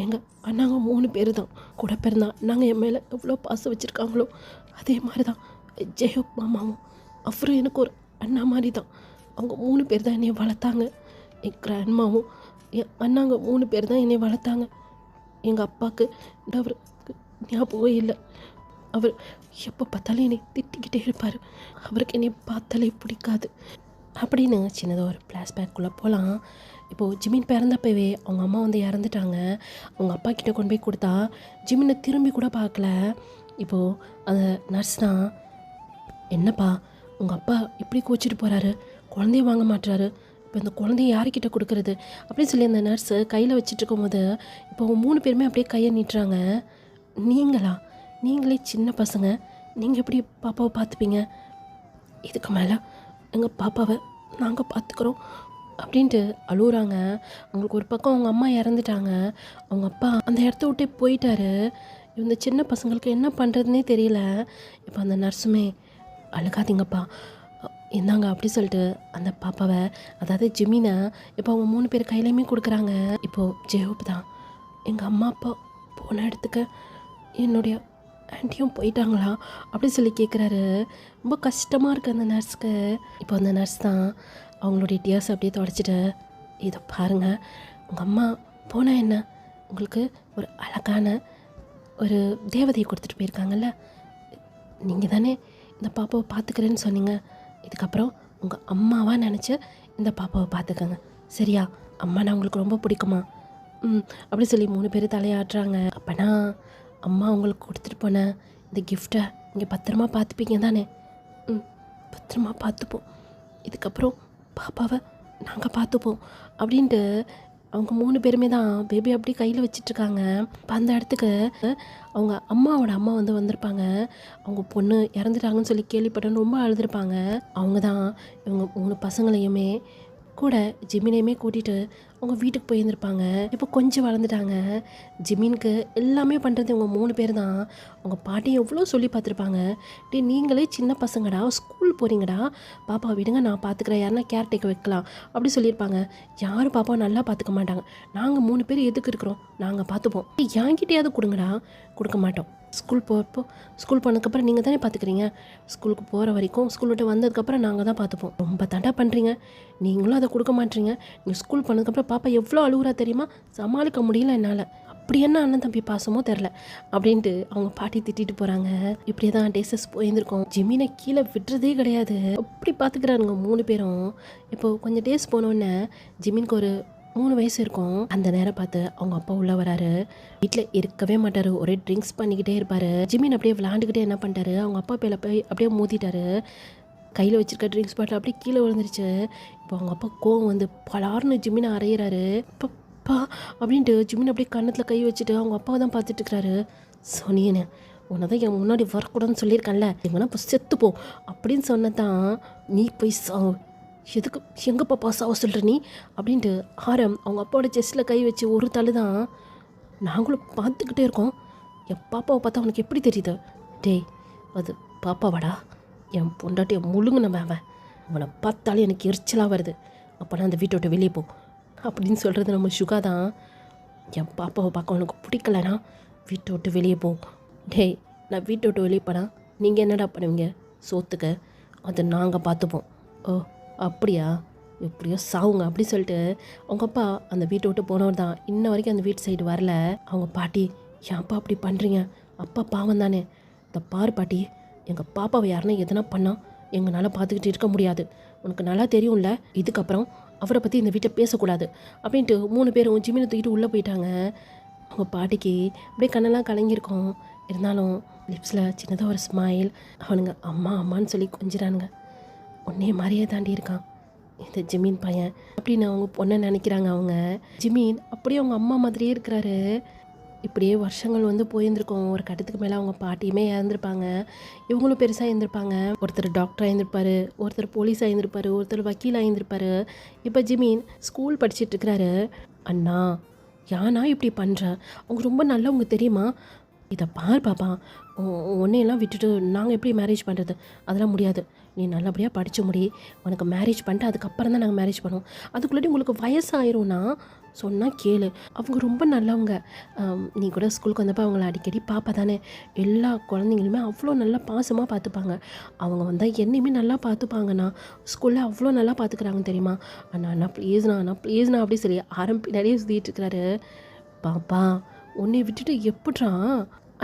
எங்கள் அண்ணாங்க 3 பேர் தான். கூட பிறந்தா நாங்கள் என் மேலே எவ்வளோ பாசம் வச்சுருக்காங்களோ அதே மாதிரி தான் ஜெயப் மாமாவும் அவரும் எனக்கு ஒரு அண்ணா மாதிரி தான். அவங்க 3 பேர் தான் என்னை வளர்த்தாங்க. என் கிராண்ட்மாவும் என் அண்ணாங்க 3 பேர் தான் என்னை வளர்த்தாங்க. எங்கள் அப்பாவுக்கு அவருக்கு ஞாபகம் இல்லை. அவர் எப்போ பார்த்தாலும் என்னை திட்டிக்கிட்டே இருப்பார். அவருக்கு என்னை பார்த்தாலே பிடிக்காது அப்படின்னு சின்னதாக ஒரு ஃப்ளாஷ்பேக்குள்ளே போகலாம். இப்போது ஜிமின் பிறந்தப்பவே அவங்க அம்மா வந்து இறந்துட்டாங்க. அவங்க அப்பா கிட்டே கொண்டு போய் கொடுத்தா ஜிமினை திரும்பி கூட பார்க்கல. இப்போது அந்த நர்ஸ் தான், என்னப்பா உங்கள் அப்பா இப்படி கோச்சிட்டு போகிறாரு, குழந்தைய வாங்க மாட்டுறாரு, இப்போ இந்த குழந்தைய யார்கிட்ட கொடுக்குறது அப்படின்னு சொல்லி அந்த நர்ஸு கையில் வச்சுட்டு இருக்கும்போது இப்போ அவங்க 3 பேருமே அப்படியே கையை நீட்டுறாங்க. நீங்களே சின்ன பசங்க, நீங்கள் எப்படி பாப்பாவை பார்த்துப்பீங்க? இதுக்கு மேலே எங்கள் பாப்பாவை நாங்கள் பார்த்துக்குறோம் அப்படின்ட்டு அழுகுறாங்க. அவங்களுக்கு ஒரு பக்கம் அவங்க அம்மா இறந்துட்டாங்க, அவங்க அப்பா அந்த இடத்த விட்டே போயிட்டாரு. இந்த சின்ன பசங்களுக்கு என்ன பண்ணுறதுனே தெரியல. இப்போ அந்த நர்ஸுமே, அழுகாதீங்கப்பா என்னங்க அப்படி சொல்லிட்டு அந்த பாப்பாவை, அதாவது ஜிமினை இப்போ அவங்க 3 பேர் கையிலையுமே கொடுக்குறாங்க. இப்போது ஜெயோப் தான், எங்கள் அம்மா அப்பா போன இடத்துக்கு என்னுடைய ஆண்டியும் போயிட்டாங்களா அப்படி சொல்லி கேட்குறாரு. ரொம்ப கஷ்டமாக இருக்குது அந்த நர்ஸ்க்கு. இப்போ அந்த நர்ஸ் தான் அவங்களுடைய டியர்ஸ் அப்படியே தொடச்சிட்டு, இதை பாருங்கள், உங்கள் அம்மா போனால் என்ன, உங்களுக்கு ஒரு அழகான ஒரு தேவதையை கொடுத்துட்டு போயிருக்காங்கல்ல, நீங்கள் தானே இந்த பாப்பாவை பார்த்துக்கிறேன்னு சொன்னீங்க, இதுக்கப்புறம் உங்கள் அம்மாவாக நினச்சி இந்த பாப்பாவை பார்த்துக்கங்க, சரியா? அம்மானா உங்களுக்கு ரொம்ப பிடிக்குமா? அப்படி சொல்லி 3 பேர் தலையாட்டுறாங்க. அப்போனா அம்மா உங்களுக்கு கொடுத்துட்டு போன இந்த கிஃப்டை இங்கே பத்திரமா பார்த்துப்பீங்க தானே? பத்திரமா பார்த்துப்போம், இதுக்கப்புறம் பாப்பாவை நாங்கள் பார்த்துப்போம் அப்படின்ட்டு அவங்க 3 பேருமே தான் பேபி அப்படி கையில் வச்சிட்ருக்காங்க. இப்போ அந்த இடத்துக்கு அவங்க அம்மாவோட அம்மா வந்திருப்பாங்க. அவங்க பொண்ணு இறந்துட்டாங்கன்னு சொல்லி கேள்விப்பட்டோன்னு ரொம்ப அழுதுருப்பாங்க. அவங்க தான் இவங்க 3 பசங்களையுமே கூட ஜிமினையுமே கூட்டிகிட்டு அவங்க வீட்டுக்கு போயிருந்துருப்பாங்க. இப்போ கொஞ்சம் வளர்ந்துட்டாங்க. ஜிமினுக்கு எல்லாமே பண்ணுறது இவங்க 3 பேர் தான். அவங்க பாட்டி எவ்வளோ சொல்லி பார்த்துருப்பாங்க, நீங்களே சின்ன பசங்கடா, ஸ்கூல் போகிறீங்கடா, பாப்பா விடுங்க நான் பார்த்துக்கிறேன், யாருன்னா கேர்டேக்கர் வைக்கலாம் அப்படி சொல்லியிருப்பாங்க. யாரும் பாப்பா நல்லா பார்த்துக்க மாட்டாங்க, நாங்கள் 3 பேர் எதுக்கு இருக்கிறோம், நாங்கள் பார்த்துப்போம், என்கிட்டயாவது கொடுங்கடா. கொடுக்க மாட்டோம். ஸ்கூல் போனதுக்கப்புறம் நீங்கள் தானே பார்த்துக்கிறீங்க, ஸ்கூலுக்கு போகிற வரைக்கும், ஸ்கூல் விட்டு வந்ததுக்கப்புறம் நாங்கள் தான் பார்த்துப்போம். ரொம்ப தண்டா பண்ணுறீங்க, நீங்களும் அதை கொடுக்க மாட்டீங்க. நீங்கள் ஸ்கூல் போனதுக்கப்புறம் பாப்பா எவ்வளோ அழுகுறா தெரியுமா, சமாளிக்க முடியல என்னால், அப்படி என்ன அண்ணன் தம்பி பாசமோ தெரில அப்படின்ட்டு அவங்க பாட்டி திட்டிட்டு போகிறாங்க. இப்படியே தான் டேஸஸ் போயிருந்துருக்கோம். ஜிமினை கீழே விட்டுறதே கிடையாது, அப்படி பார்த்துக்கிறானுங்க 3 பேரும். இப்போது கொஞ்சம் டேஸ் போனோடனே ஜிமினுக்கு ஒரு 3 வயசு இருக்கும். அந்த நேரம் பார்த்து அவங்க அப்பா உள்ளே வராரு. வீட்டில் இருக்கவே மாட்டார், ஒரே ட்ரிங்க்ஸ் பண்ணிக்கிட்டே இருப்பார். ஜிமின் அப்படியே விளாண்டுக்கிட்டே என்ன பண்ணிட்டாரு, அவங்க அப்பா பேல போய் அப்படியே மோதிட்டாரு. கையில் வச்சுருக்க ட்ரிங்க்ஸ் பாட்டில் அப்படியே கீழே விழுந்துருச்சு. இப்போ அவங்க அப்பா கோவம் வந்து பலார்னு ஜிமினை அரையிறாரு. அப்பா அப்படின்ட்டு ஜிமின் அப்படியே கன்னத்தில் கை வச்சுட்டு அவங்க அப்பாவை தான் பார்த்துட்டு இருக்கிறாரு. சொன்னியனு உன்னை தான் என் முன்னாடி வரக்கூடாதுன்னு சொல்லியிருக்கேன்ல, எங்கன்னா இப்போ செத்துப்போ அப்படின்னு சொன்னதான் நீ போய் எதுக்கு எங்கே பாப்பா சாவ சொல்கிற நீ அப்படின்ட்டு ஆரம் அவங்க அப்பாவோட செஸ்ட்டில் கை வச்சு ஒரு தலை தான். நாங்களும் பார்த்துக்கிட்டே இருக்கோம், என் பாப்பாவை பார்த்தா அவனுக்கு எப்படி தெரியுது, டேய் அது பாப்பாவாடா, என் பொண்டாட்டியை முழுங்குனவன் அவன், அவனை பார்த்தாலே எனக்கு எரிச்சலாக வருது, அப்போனா அந்த வீட்டை விட்டு வெளியே போ அப்படின்னு சொல்கிறது நம்ம சுகா தான். என் பாப்பாவை பார்க்க உனக்கு பிடிக்கலனா வீட்டை விட்டு வெளியே போ. டேய் நான் வீட்டை விட்டு வெளியே போனா நீங்கள் என்னடா பண்ணுவீங்க சோத்துக்கு, அதை நாங்கள் பார்த்துப்போம். ஓ அப்படியா, எப்படியோ சாவுங்க அப்படி சொல்லிட்டு அவங்க அப்பா அந்த வீட்டை விட்டு போனவர் தான் இன்ன வரைக்கும் அந்த வீட்டு சைடு வரல. அவங்க பாட்டி, ஏன்ப்பா அப்படி பண்ணுறீங்க, அப்பா பாவம் தானே, இந்த பாரு பாட்டி, எங்கள் பாப்பாவை யாருன்னா எதனா பண்ணால் எங்களால் பார்த்துக்கிட்டு இருக்க முடியாது, உனக்கு நல்லா தெரியும்ல, இதுக்கப்புறம் அவரை பற்றி இந்த வீட்டை பேசக்கூடாது அப்படின்ட்டு 3 பேரும் ஜிமினை தூக்கிட்டு உள்ளே போயிட்டாங்க. அவங்க பாட்டிக்கு அப்படியே கண்ணெல்லாம் கலங்கியிருக்கும், இருந்தாலும் லிப்ஸில் சின்னதாக ஒரு ஸ்மைல். அவனுங்க அம்மா அம்மான்னு சொல்லி கொஞ்சிறானுங்க. உன்னே மாதிரியே தாண்டி இருக்கான் இந்த ஜிமின் பையன் அப்படின்னு அவங்க பொண்ணை நினைக்கிறாங்க. அவங்க ஜிமின் அப்படியே அவங்க அம்மா மாதிரியே இருக்கிறாரு. இப்படியே வருஷங்கள் போயிருந்துருக்கோம். ஒரு கட்டத்துக்கு மேலே அவங்க பாட்டியுமே இறந்துருப்பாங்க, இவங்களும் பெருசாக இருந்திருப்பாங்க. ஒருத்தர் டாக்டராக இருந்திருப்பார், ஒருத்தர் போலீஸாக இருந்திருப்பார், ஒருத்தர் வக்கீலாக இருந்திருப்பார். இப்போ ஜிமின் ஸ்கூல் படிச்சுட்டு இருக்கிறாரு. அண்ணா யானா இப்படி பண்ணுற, அவங்க ரொம்ப நல்லவங்க தெரியுமா, இதை பார் பாப்பா, உன்னையெல்லாம் விட்டுட்டு நாங்கள் எப்படி மேரேஜ் பண்ணுறது, அதெல்லாம் முடியாது, நீ நல்லபடியாக படித்து முடி, உனக்கு மேரேஜ் பண்ணிட்டு அதுக்கப்புறம் தான் நாங்கள் மேரேஜ் பண்ணுவோம், அதுக்குள்ளாடி உங்களுக்கு வயசாயிரும்னா சொன்னால் கேளு, அவங்க ரொம்ப நல்லவங்க. நீ கூட ஸ்கூலுக்கு வந்தப்போ அவங்கள அடிக்கடி பாப்பா தானே, எல்லா குழந்தைங்களுமே அவ்வளோ நல்லா பாசமாக பார்த்துப்பாங்க. அவங்க வந்தால் என்னையுமே நல்லா பார்த்துப்பாங்கண்ணா, ஸ்கூலில் அவ்வளோ நல்லா பார்த்துக்குறாங்க தெரியுமா. அண்ணா ப்ளீஸ்ண்ணா அப்படி சொல்லி பின்னாடியே சுற்றிட்டு இருக்கிறாரு. பாப்பா உன்னை விட்டுட்டு எப்பட்றா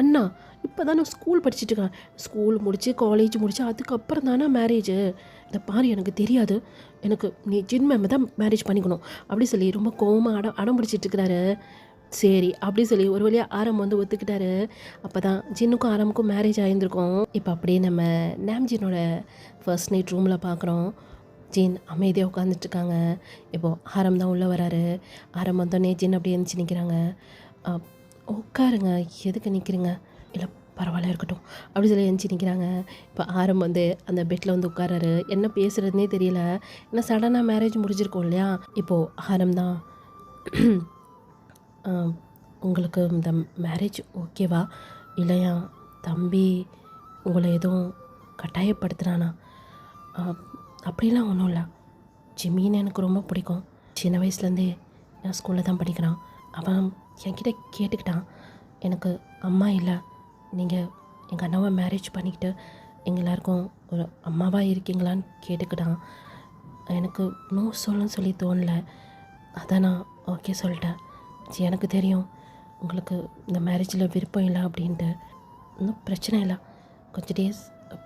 அண்ணா, இப்போ தான் நான் ஸ்கூல் படிச்சுட்டு இருக்கேன், ஸ்கூல் முடித்து காலேஜ் முடித்து அதுக்கப்புறம் தானே மேரேஜு. இதை பாரு, எனக்கு தெரியாது, எனக்கு நீ ஜின் மேம் தான் மேரேஜ் பண்ணிக்கணும் அப்படி சொல்லி ரொம்ப கோவமாக அடம் பிடிச்சிட்டு இருக்கிறாரு. சரி அப்படி சொல்லி ஒரு வழியாக ஆரம் வந்து ஒத்துக்கிட்டாரு. அப்போ தான் ஜின்னுக்கும் ஆரமுக்கும் மேரேஜ் ஆகியிருந்திருக்கோம். இப்போ அப்படியே நம்ம நாம்ஜினோட ஃபர்ஸ்ட் நைட் ரூமில் பார்க்குறோம். ஜின் அமைதியாக உட்காந்துட்ருக்காங்க. இப்போது ஆரம் தான் உள்ளே வராரு. ஆரம் வந்தோடனே ஜின் அப்படியே எழுந்துச்சி நிற்கிறாங்க. உட்காருங்க, எதுக்கு நிற்கிறீங்க? இல்லை பரவாயில்ல இருக்கட்டும் அப்படி சொல்லி எழுந்துச்சி நிற்கிறாங்க. இப்போ ஆரம் வந்து அந்த பெட்டில் வந்து உட்காராரு. என்ன பேசுகிறதுனே தெரியல, ஏன்னா சடனாக மேரேஜ் முடிஞ்சிருக்கோம் இல்லையா. இப்போது ஆரம் தான் உங்களுக்கு இந்த மேரேஜ் ஓகேவா, இல்லையா தம்பி உங்களை எதுவும் கட்டாயப்படுத்துகிறானா? அப்படிலாம் ஒன்றும் இல்லை, ஜிமின்னு எனக்கு ரொம்ப பிடிக்கும். சின்ன வயசுலேருந்தே நான் ஸ்கூலில் தான் படிக்கிறான். அவன் என்கிட்ட கேட்டுக்கிட்டான், எனக்கு அம்மா இல்லை, நீங்கள் எங்கள் அண்ணாவை மேரேஜ் பண்ணிக்கிட்டு எங்கள் எல்லாருக்கும் ஒரு அம்மாவாக இருக்கீங்களான்னு கேட்டுக்கிட்டான். எனக்கு நோ சொல்லணும்னு சொல்லி தோணலை, அதான் நான் ஓகே சொல்லிட்டேன். எனக்கு தெரியும் உங்களுக்கு இந்த மேரேஜில் விருப்பம் இல்லை அப்படின்ட்டு. இன்னும் பிரச்சனை இல்லை, கொஞ்சம் டேஸ்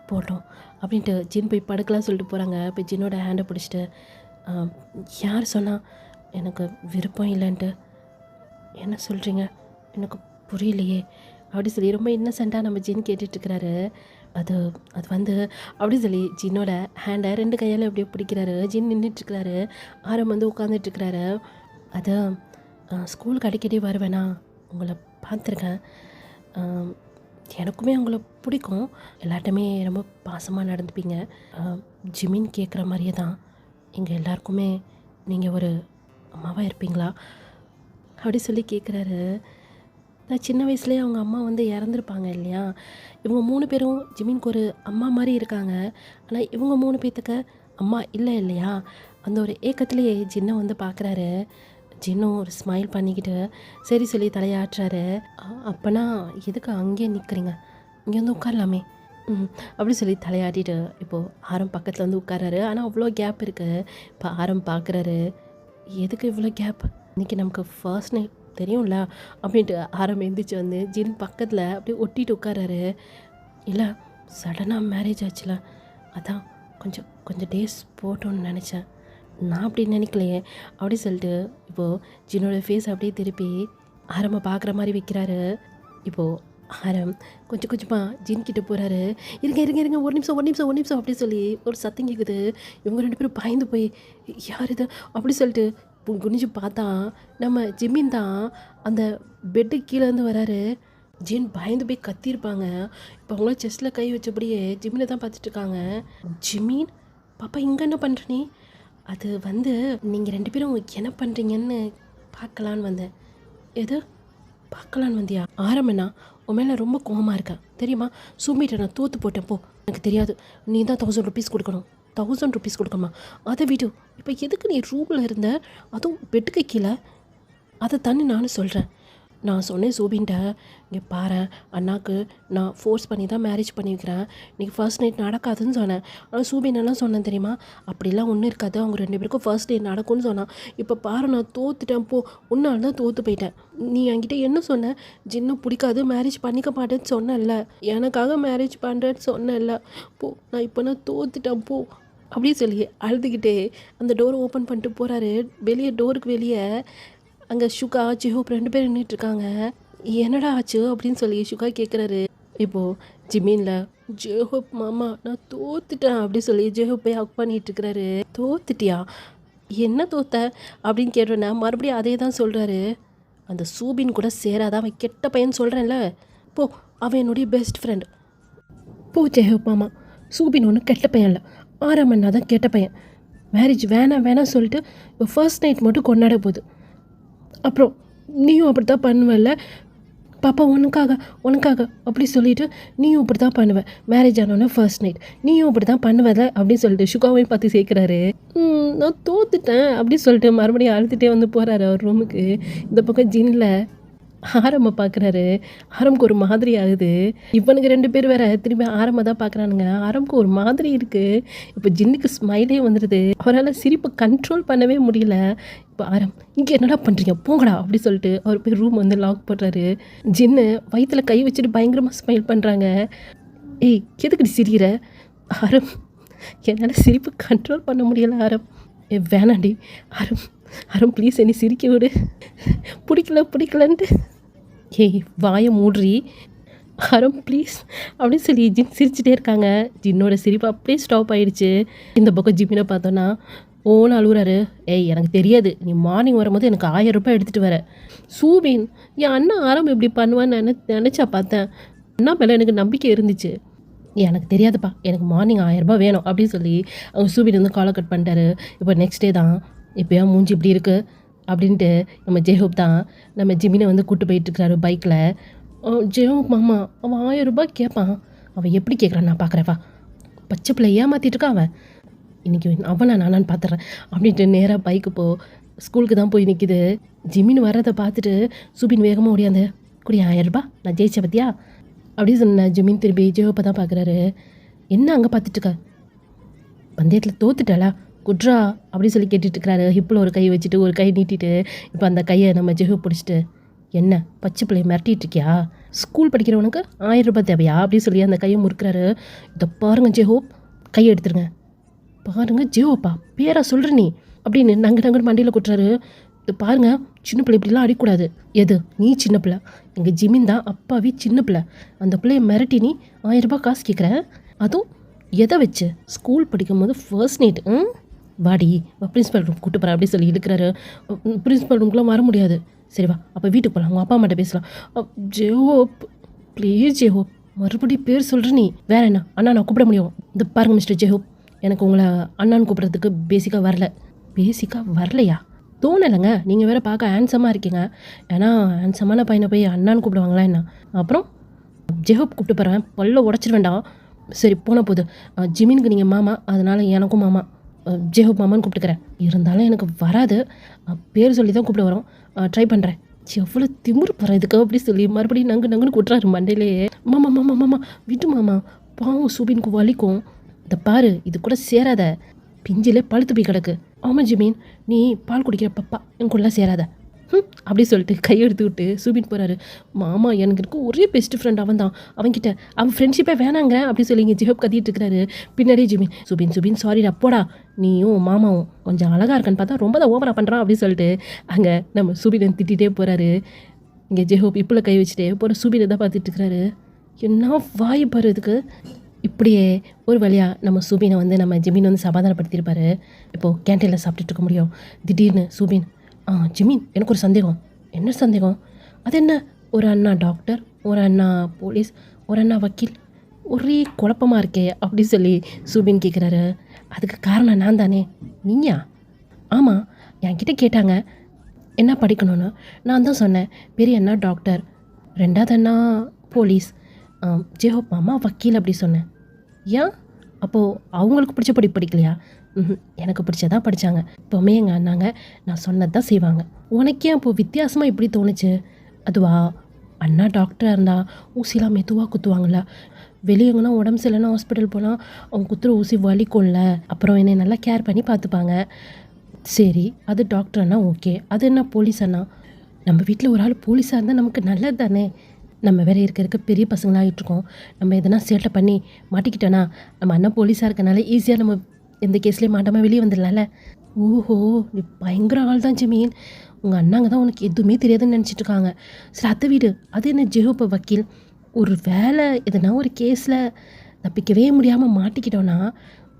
போட்டோம் அப்படின்ட்டு ஜின் போய் படுக்கலாம் சொல்லிட்டு போகிறாங்க. இப்போ ஜின்னோட ஹேண்டை பிடிச்சிட்டு, யார் சொன்னால் எனக்கு விருப்பம் இல்லைன்ட்டு? என்ன சொல்கிறீங்க, எனக்கு புரியலையே அப்படி சொல்லி ரொம்ப இன்னசென்ட்டாக நம்ம ஜின் கேட்டுட்ருக்கிறாரு. அது வந்து அப்படி சொல்லி ஜின்னோட ஹேண்டை 2 கையால் அப்படியே பிடிக்கிறாரு. ஜின் நின்றுட்டுருக்கிறாரு, ஆரம் வந்து உட்காந்துட்ருக்கிறாரு. அது ஸ்கூலுக்கு அடிக்கடி வருவேனா, உங்களை பார்த்துருக்கேன், எனக்குமே உங்களை பிடிக்கும், எல்லார்ட்டுமே ரொம்ப பாசமாக நடந்துப்பீங்க. ஜிமின் கேட்குற மாதிரியே தான் எங்கள் எல்லாருக்குமே நீங்கள் ஒரு அம்மாவாக இருப்பீங்களா அப்படி சொல்லி கேட்குறாரு. நான் சின்ன வயசுலேயே அவங்க அம்மா வந்து இறந்துருப்பாங்க இல்லையா. இவங்க 3 பேரும் ஜிமினுக்கு ஒரு அம்மா மாதிரி இருக்காங்க. ஆனால் இவங்க 3 பேர்த்துக்கு அம்மா இல்லை இல்லையா. அந்த ஒரு ஏக்கத்துலேயே ஜின்னை வந்து பார்க்குறாரு. ஜின்னும் ஒரு ஸ்மைல் பண்ணிக்கிட்டு சரி சொல்லி தலையாட்டுறாரு. அப்போனா எதுக்கு அங்கேயே நிற்கிறீங்க, இங்கே வந்து உட்காரலாமே அப்படி சொல்லி தலையாட்டிட்டு இப்போது ஆரம் பக்கத்தில் வந்து உட்காராரு. ஆனால் அவ்வளோ கேப் இருக்குது. இப்போ ஆரம் பார்க்குறாரு, எதுக்கு இவ்வளோ கேப், இன்றைக்கி நமக்கு ஃபர்ஸ்ட் நைட் தெரியும்ல அப்படின்ட்டு ஆரம் எந்திரிச்சு வந்து ஜின் பக்கத்தில் அப்படியே ஒட்டிட்டு உட்காராரு. இல்லை சடனாக மேரேஜ் ஆச்சுல, அதான் கொஞ்சம் டேஸ் போட்டோன்னு நினச்சேன், நான் அப்படி நினைக்கலையே அப்படி சொல்லிட்டு இப்போது ஜின்னோட ஃபேஸ் அப்படியே திருப்பி ஆரம்பை பார்க்குற மாதிரி வைக்கிறாரு. இப்போது ஆரம் கொஞ்சமாக ஜின் கிட்ட போகிறாரு. இருங்க ஒரு நிமிஷம் அப்படி சொல்லி ஒரு சத்தம் கேட்குது. இவங்க 2 பேரும் பயந்து போய் யார் இது அப்படி சொல்லிட்டு குனிஞ்சு பார்த்தா நம்ம ஜிமின் தான் அந்த பெட்டு கீழேருந்து வராரு. ஜின் பயந்து போய் கத்திருப்பாங்க. இப்போ அவங்கள செஸ்ட்டில் கை வச்சபடியே ஜிமினை தான் பார்த்துட்ருக்காங்க. ஜிமின் பாப்பா இங்கே என்ன பண்ணுற நீ? அது வந்து நீங்கள் 2 பேரும் என்ன பண்ணுறீங்கன்னு பார்க்கலான்னு வந்தேன். எது பார்க்கலான்னு வந்தியா? ஆரம்பண்ணா உன் மேலே ரொம்ப கோவமாக இருக்கேன் தெரியுமா. சூமிட்ட நான் தோற்று போட்டேன் போ, எனக்கு தெரியாது, நீ தான் 1000 ருபீஸ் கொடுக்கணும். 1000 ருபீஸ் கொடுக்கணுமா? அதை விடு, இப்போ எதுக்கு நீ ரூமில் இருந்த, அதுவும் பெட்டுக்கு கீழே? அதை தானே நானும் சொல்கிறேன். நான் சொன்னேன் சூபின்ட்ட, இங்கே பாரு அண்ணாக்கு நான் ஃபோர்ஸ் பண்ணி தான் மேரேஜ் பண்ணி வைக்கிறேன், இன்றைக்கி ஃபர்ஸ்ட் நைட் நடக்காதுன்னு சொன்னேன். ஆனால் சூபினெல்லாம் சொன்னேன் தெரியுமா, அப்படிலாம் ஒன்றும் இருக்காது, அவங்க 2 பேருக்கும் ஃபர்ஸ்ட் நைட் நடக்கும்னு சொன்னான். இப்போ பாரு நான் தோத்துட்டேன் போ, உன்னால் தான் தோற்று போயிட்டேன். நீ என்கிட்ட என்ன சொன்ன, ஜின்னும் பிடிக்காது மேரேஜ் பண்ணிக்க மாட்டேன்னு சொன்னேன்ல, எனக்காக மேரேஜ் பண்ணுறேன்னு சொன்னேன்ல, போ நான் தோத்துட்டேன் போ அப்படி சொல்லி அழுதுகிட்டே அந்த டோரை ஓப்பன் பண்ணிட்டு போகிறாரு. வெளியே டோருக்கு வெளியே அங்கே சுகா ஜெஹூப் 2 பேர் நின்றுட்டுருக்காங்க. என்னடா ஆச்சு அப்படின்னு சொல்லி சுகா கேட்குறாரு. இப்போது ஜிமீனில் ஜெஹூப் மாமா நான் தோத்துட்டேன் அப்படி சொல்லி ஜெஹூப் போய் ஹக் பண்ணிகிட்ருக்கிறாரு. தோத்துட்டியா, என்ன தோத்த அப்படின்னு கேட்டோன்னா மறுபடியும் அதே தான் சொல்கிறாரு. அந்த சூபின் கூட சேராத அவன் கெட்ட பையன் சொல்கிறேன்ல, போ அவன் என்னுடைய பெஸ்ட் ஃப்ரெண்ட். போ ஜெஹூப் மாமா, சூபின் ஒன்றும் கெட்ட பையன் இல்லை, ஆரம்பண்ணா தான் கெட்ட பையன். மேரேஜ் வேணாம் சொல்லிட்டு ஃபர்ஸ்ட் நைட் மட்டும் கொண்டாட போகுது, அப்புறம் நீயும் அப்படி தான் பண்ணுவல்ல, பாப்பா உனக்காக உனக்காக அப்படி சொல்லிட்டு நீயும் இப்படி தான் பண்ணுவேன், மேரேஜ் ஆனோன்னே ஃபர்ஸ்ட் நைட் நீயும் இப்படி தான் பண்ணுவத அப்படின்னு சொல்லிட்டு சுகாவையும் பார்த்து சேர்க்குறாரு. நான் தோத்துட்டேன் அப்படின்னு சொல்லிட்டு மறுபடியும் அழுதுகிட்டே வந்து போகிறாரு அவர் ரூமுக்கு. இந்த பக்கம் ஜின்னில் ஆரம்ப பார்க்குறாரு. ஆரம்புக்கு ஒரு மாதிரி ஆகுது. இவனுங்க 2 பேர் வேற திரும்பி ஆரம்ப தான் பார்க்குறானுங்க. ஆரம்புக்கு ஒரு மாதிரி இருக்குது. இப்போ ஜின்னுக்கு ஸ்மைலே வந்துடுது. அவரால் சிரிப்பை கண்ட்ரோல் பண்ணவே முடியல. இப்போ இங்கே என்னடா பண்ணுறீங்க போங்கடா அப்படி சொல்லிட்டு அவர் போய் ரூம் வந்து லாக் போடுறாரு. ஜின்னு வயிற்றில் கை வச்சுட்டு பயங்கரமாக ஸ்மைல் பண்ணுறாங்க. ஏய் எதுக்குடி சிரிக்கிற ஆரம்? என்னால் சிரிப்பு கண்ட்ரோல் பண்ண முடியல ஆரம். வேணாண்டி ஆரம், ஆரம் ப்ளீஸ் என்னை சிரிக்க விடு, பிடிக்கலன்ட்டு. ஏய் வாயை மூடுறி ஆரம் ப்ளீஸ் அப்படின்னு சொல்லி ஜின் சிரிச்சிட்டே இருக்காங்க. ஜின்னோட சிரிப்பு அப்படியே ஸ்டாப் ஆகிடுச்சு. இந்த பக்கம் ஜிம்மினை பார்த்தோன்னா ஓன்னு அழுகுறாரு. ஏய் எனக்கு தெரியாது, நீ மார்னிங் வரும்போது எனக்கு 1000 ரூபாய் எடுத்துகிட்டு வர. சூபின் என் அண்ணா ஆரம் இப்படி பண்ணுவான்னு நினச்சா பார்த்தேன். அண்ணா மேலே எனக்கு நம்பிக்கை இருந்துச்சு. எனக்கு தெரியாதுப்பா, எனக்கு மார்னிங் 1000 ரூபாய் வேணும் அப்படின்னு சொல்லி அவங்க சூபின் வந்து காலை கட் பண்ணிட்டாரு. இப்போ நெக்ஸ்ட் டே தான் இப்போயா மூஞ்சி இப்படி இருக்குது அப்படின்ட்டு நம்ம ஜெயஹோப் தான் நம்ம ஜிமினை வந்து கூப்பிட்டு போயிட்டுருக்காரு பைக்கில். ஜெயஹோப் மாமா அவன் 1000 ரூபாய் கேட்பான், அவன் எப்படி கேட்குறான் நான் பார்க்குறேப்பா, பச்சை பிள்ளை ஏமாற்றிட்டு இருக்கான் அவன், இன்றைக்கி அவன் நானான்னு பார்த்துறேன் அப்படின்ட்டு நேராக பைக்கு ஸ்கூலுக்கு தான் போய் நிற்கிது. ஜிமின் வர்றதை பார்த்துட்டு சூபின் வேகமாக ஓடியாந்து குடி 1000 ரூபாய் நான் ஜெயிச்ச பத்தியா அப்படி சொன்ன. ஜிமின் திரும்பி ஜெயஹோப்பை தான் பார்க்குறாரு. என்ன அங்கே பார்த்துட்ருக்க, பந்தயத்தில் தோத்துட்டாளா குட்ரா அப்படின்னு சொல்லி கேட்டுட்ருக்கிறாரு. ஹிப்பில் ஒரு கை வச்சுட்டு ஒரு கை நீட்டிட்டு இப்போ அந்த கையை நம்ம ஜெயஹோப் பிடிச்சிட்டு, என்ன பச்சை பிள்ளையை மிரட்டிட்டு இருக்கியா, ஸ்கூல் படிக்கிறவனுக்கு 1000 ரூபாய் தேவையா அப்படின்னு சொல்லி அந்த கையை முறுக்கிறாரு. இதை பாருங்கள் ஜெயஹோப், கையை எடுத்துருங்க பாருங்கள் ஜெயஹோப்பா பேரா சொல்கிற நீ அப்படின்னு நங்கு மண்டியில் கொட்டுறாரு. இது பாருங்கள் சின்ன பிள்ளை இப்படிலாம் அடிக்கூடாது. எது நீ சின்ன பிள்ளை, எங்கள் ஜிமின் தான் அப்பாவே சின்ன பிள்ளை, அந்த பிள்ளையை மிரட்டி நீ 1000 ரூபாய் காசு கேட்குற, அதுவும் எதை வச்சு, ஸ்கூல் படிக்கும் போது ஃபர்ஸ்ட் நைட் வாடி பிரின்ஸிபல் ரூம் கூட்டு போகிறேன் அப்படின்னு சொல்லி இழுக்கிறாரு. பிரின்ஸிபல் ரூம்க்குலாம் வர முடியாது, சரி வா அப்போ வீட்டுக்கு போகலாம், உங்கள் அப்பா அம்மாட்ட பேசலாம். ஜெயஹோப் ப்ளீஸ் ஜெயஹோப் மறுபடியும் பேர் சொல்கிற நீ, வேற என்ன அண்ணா நான் கூப்பிட முடியும். இந்த பாருங்கள் மிஸ்டர் ஜெயஹோப், எனக்கு உங்களை அண்ணான்னு கூப்பிட்றதுக்கு பேசிக்காக வரலையா தோணலைங்க. நீங்கள் வேறு பார்க்க ஹேண்ட்ஸமாக இருக்கீங்க, ஏன்னா ஹேண்ட்ஸமான பையனை போய் அண்ணான்னு கூப்பிடுவாங்களா என்ன. அப்புறம் ஜெயஹோப் கூப்பிட்டு போகிறேன், பல்ல உடச்சிட வேண்டாம். சரி போன போது ஜிமினுக்கு நீங்கள் மாமா, அதனால் எனக்கும் மாமா ஜெயஹோப் மாமான்னு கூப்பிட்டுக்கிறேன். இருந்தாலும் எனக்கு வராது, பேர் சொல்லி தான் கூப்பிட வரோம், ட்ரை பண்ணுறேன். எவ்வளோ திமுரு போகிறேன் இதுக்கு அப்படி சொல்லி மறுபடியும் நங்குன்னு கூட்டுறாரு மண்டையிலே. மாமா மாமா மாமா விட்டு மாமா, பாவம் சூபினுக்கு வலிக்கும். இந்த பாரு இது கூட சேராத, பிஞ்சிலே பழுத்து போய் கிடக்கு. ஆமாம் ஜிமீன், நீ பால் குடிக்கிற பப்பா எனக்குள்ளே சேராத அப்படி சொல்லிட்டு கையெடுத்து விட்டு சூபின் போகிறாரு. மாமா எனக்கு இருக்க ஒரே பெஸ்ட் ஃப்ரெண்ட் அவன் தான், அவன்கிட்ட அவன் ஃப்ரெண்ட்ஷிப்பே வேணாங்கிறேன் அப்படி சொல்லி இங்கே ஜெயஹோப் கத்திட்டு இருக்கிறாரு. பின்னாடியே ஜிமின் சுபின் சாரிடா போடா, நீயும் மாமாவும் கொஞ்சம் அழகாக இருக்கான்னு பார்த்தா ரொம்ப தான் ஓவராக பண்ணுறான் அப்படின்னு சொல்லிட்டு அங்கே நம்ம சூபினை திட்டிகிட்டே போகிறாரு. இங்கே ஜெயஹோப் இப்பில் கை வச்சுட்டே போகிற சூபினை தான் பார்த்துட்டு இருக்கிறாரு. என்ன வாய் பாரு இதுக்கு. இப்படியே ஒரு வழியாக நம்ம சூபினை வந்து நம்ம ஜிமின் வந்து சமாதானப்படுத்தியிருப்பாரு. இப்போது கேன்டீனில் சாப்பிட்டுட்டு இருக்க முடியும். திடீர்னு சூபின், ஜிமின் எனக்கு ஒரு சந்தேகம். என்ன சந்தேகம்? அது என்ன, ஒரு அண்ணா டாக்டர், ஒரு அண்ணா போலீஸ், ஒரு அண்ணா வக்கீல், ஒரே குழப்பமாக இருக்கே அப்படி சொல்லி சூபின் கேட்குறாரு. அதுக்கு காரணம் நான் தானே. நீயா? ஆமாம், என்கிட்ட கேட்டாங்க என்ன படிக்கணும்னு, நான் தான் சொன்னேன் பெரிய அண்ணா டாக்டர், ரெண்டாவது அண்ணா போலீஸ், ஜெயஹோப் மாமா வக்கீல் அப்படி சொன்னேன். ஏன் அப்போது அவங்களுக்கு பிடிச்ச படிக்கலையா? எனக்கு பிடிச்சதான் படித்தாங்க. இப்போவுமே எங்கள் அண்ணாங்க நான் சொன்னது தான் செய்வாங்க. உனக்கே அப்போது வித்தியாசமாக இப்படி தோணுச்சு? அதுவா, அண்ணா டாக்டராக இருந்தால் ஊசிலாம் மெதுவாக குத்துவாங்கள்ல, வெளியேங்கன்னா உடம்பு சரியில்லைன்னா ஹாஸ்பிட்டல் போனால் அவங்க குத்துற ஊசி வலிக்கும்ல, அப்புறம் என்னை நல்லா கேர் பண்ணி பார்த்துப்பாங்க. சரி அது டாக்டர்னா ஓகே, அது என்ன போலீஸ் அண்ணா? நம்ம வீட்டில் ஒரு ஆள் போலீஸாக இருந்தால் நமக்கு நல்லது தானே. நம்ம வேறு இருக்க பெரிய பசங்களாகிட்ருக்கோம், நம்ம எதனா சேட்டை பண்ணி மாட்டிக்கிட்டோன்னா நம்ம அண்ணன் போலீஸாக இருக்கனால ஈஸியாக நம்ம எந்த கேஸ்லேயும் மாட்டாமல் வெளியே வந்துடலாம்ல. ஓஹோ நீ பயங்கர ஆள் தான் ஜிமீன், உங்கள் அண்ணாங்க தான் உனக்கு எதுவுமே தெரியாதுன்னு நினச்சிட்ருக்காங்க. சரி அதை வீடு, அது என்ன ஜெயஹோப் வக்கீல், ஒரு வேலை எதுனா ஒரு கேஸில் தப்பிக்கவே முடியாமல் மாட்டிக்கிட்டோன்னா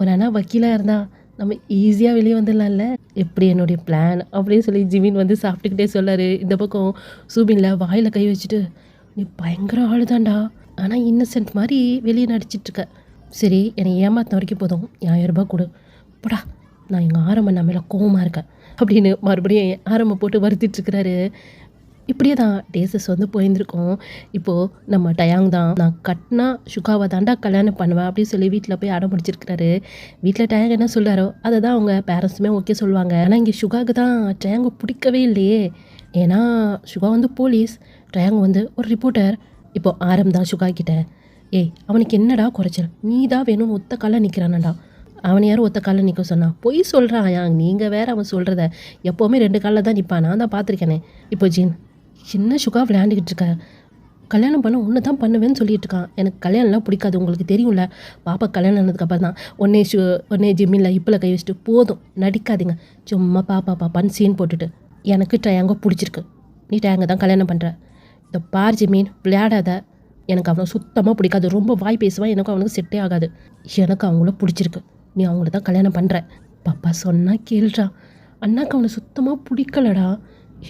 ஒரு அண்ணா வக்கீலாக இருந்தால் நம்ம ஈஸியாக வெளியே வந்துடலாம்ல. எப்படி என்னுடைய பிளான் அப்படின்னு சொல்லி ஜிமின் வந்து சாப்பிட்டுக்கிட்டே சொல்லார். இந்த பக்கம் சூபினில் வாயில் கை வச்சுட்டு, நீ பயங்கர ஆள் தான்டா, ஆனால் இன்னசென்ட் மாதிரி வெளியே நடிச்சிட்ருக்க. சரி என்னை ஏமாத்தின வரைக்கும் போதும், 1000 ரூபாய் கொடு போடா, நான் எங்கள் ஆரம்ப நான் மேலே கோவமாக இருக்கேன் அப்படின்னு மறுபடியும் ஆரம்ப போட்டு வருத்திட்டுருக்கிறாரு. இப்படியே தான் டேஸஸ் வந்து போயிருந்துருக்கோம். இப்போது நம்ம டயாங் தான் நான் கட்டினா சுகாவை தாண்டா கல்யாணம் பண்ணுவேன் அப்படின்னு சொல்லி வீட்டில் போய் அடம் பிடிச்சிருக்கிறாரு. வீட்டில் டயாங் என்ன சொல்கிறாரோ அதை தான் அவங்க பேரண்ட்ஸுமே ஓகே சொல்லுவாங்க. ஆனால் இங்கே சுகாவுக்கு தான் டயாங்கை பிடிக்கவே இல்லையே. ஏன்னா சுகா வந்து போலீஸ், டயாங் வந்து ஒரு ரிப்போர்ட்டர். இப்போ ஆரம் தான் சுகா கிட்ட, ஏய் அவனுக்கு என்னடா குறைச்சல், நீ தான் வேணும்னு ஒத்த காலில் நிற்கிறானடா. அவனை யாரும் ஒத்த காலில் நிற்க சொன்னா, பொய் சொல்கிறான் யாங், நீங்கள் வேறு அவன் சொல்கிறத எப்போவுமே 2 காலில் தான் நிற்பான், நான் தான் பார்த்துருக்கேனே. இப்போ ஜீன் சின்ன சுகா விளையாண்டுக்கிட்டு இருக்க, கல்யாணம் பண்ண ஒன்று தான் பண்ணுவேன்னு சொல்லிட்டு இருக்கான். எனக்கு கல்யாணம்லாம் பிடிக்காது, உங்களுக்கு தெரியும்ல. பாப்பா கல்யாணம் ஆனதுக்கப்புறம் தான் ஒன்னே ஜிம்மில் இப்பில் கை வச்சுட்டு போதும் நடிக்காதீங்க, சும்மா பாப்பான்னு சீன் போட்டுட்டு. எனக்கு டயாங்கோ பிடிச்சிருக்கு, நீ டயாங்க தான் கல்யாணம் பண்ணுற. இந்த பார் ஜிமீன் விளையாடாத, எனக்கு அவனை சுத்தமாக பிடிக்காது, ரொம்ப வாய் பேசுவான், எனக்கு அவனுக்கு செட்டே ஆகாது. எனக்கு அவங்கள பிடிச்சிருக்கு, நீ அவங்கள தான் கல்யாணம் பண்ணுற. பாப்பா சொன்னால் கேள்றா, அண்ணாக்கு அவனை சுத்தமாக பிடிக்கலடா,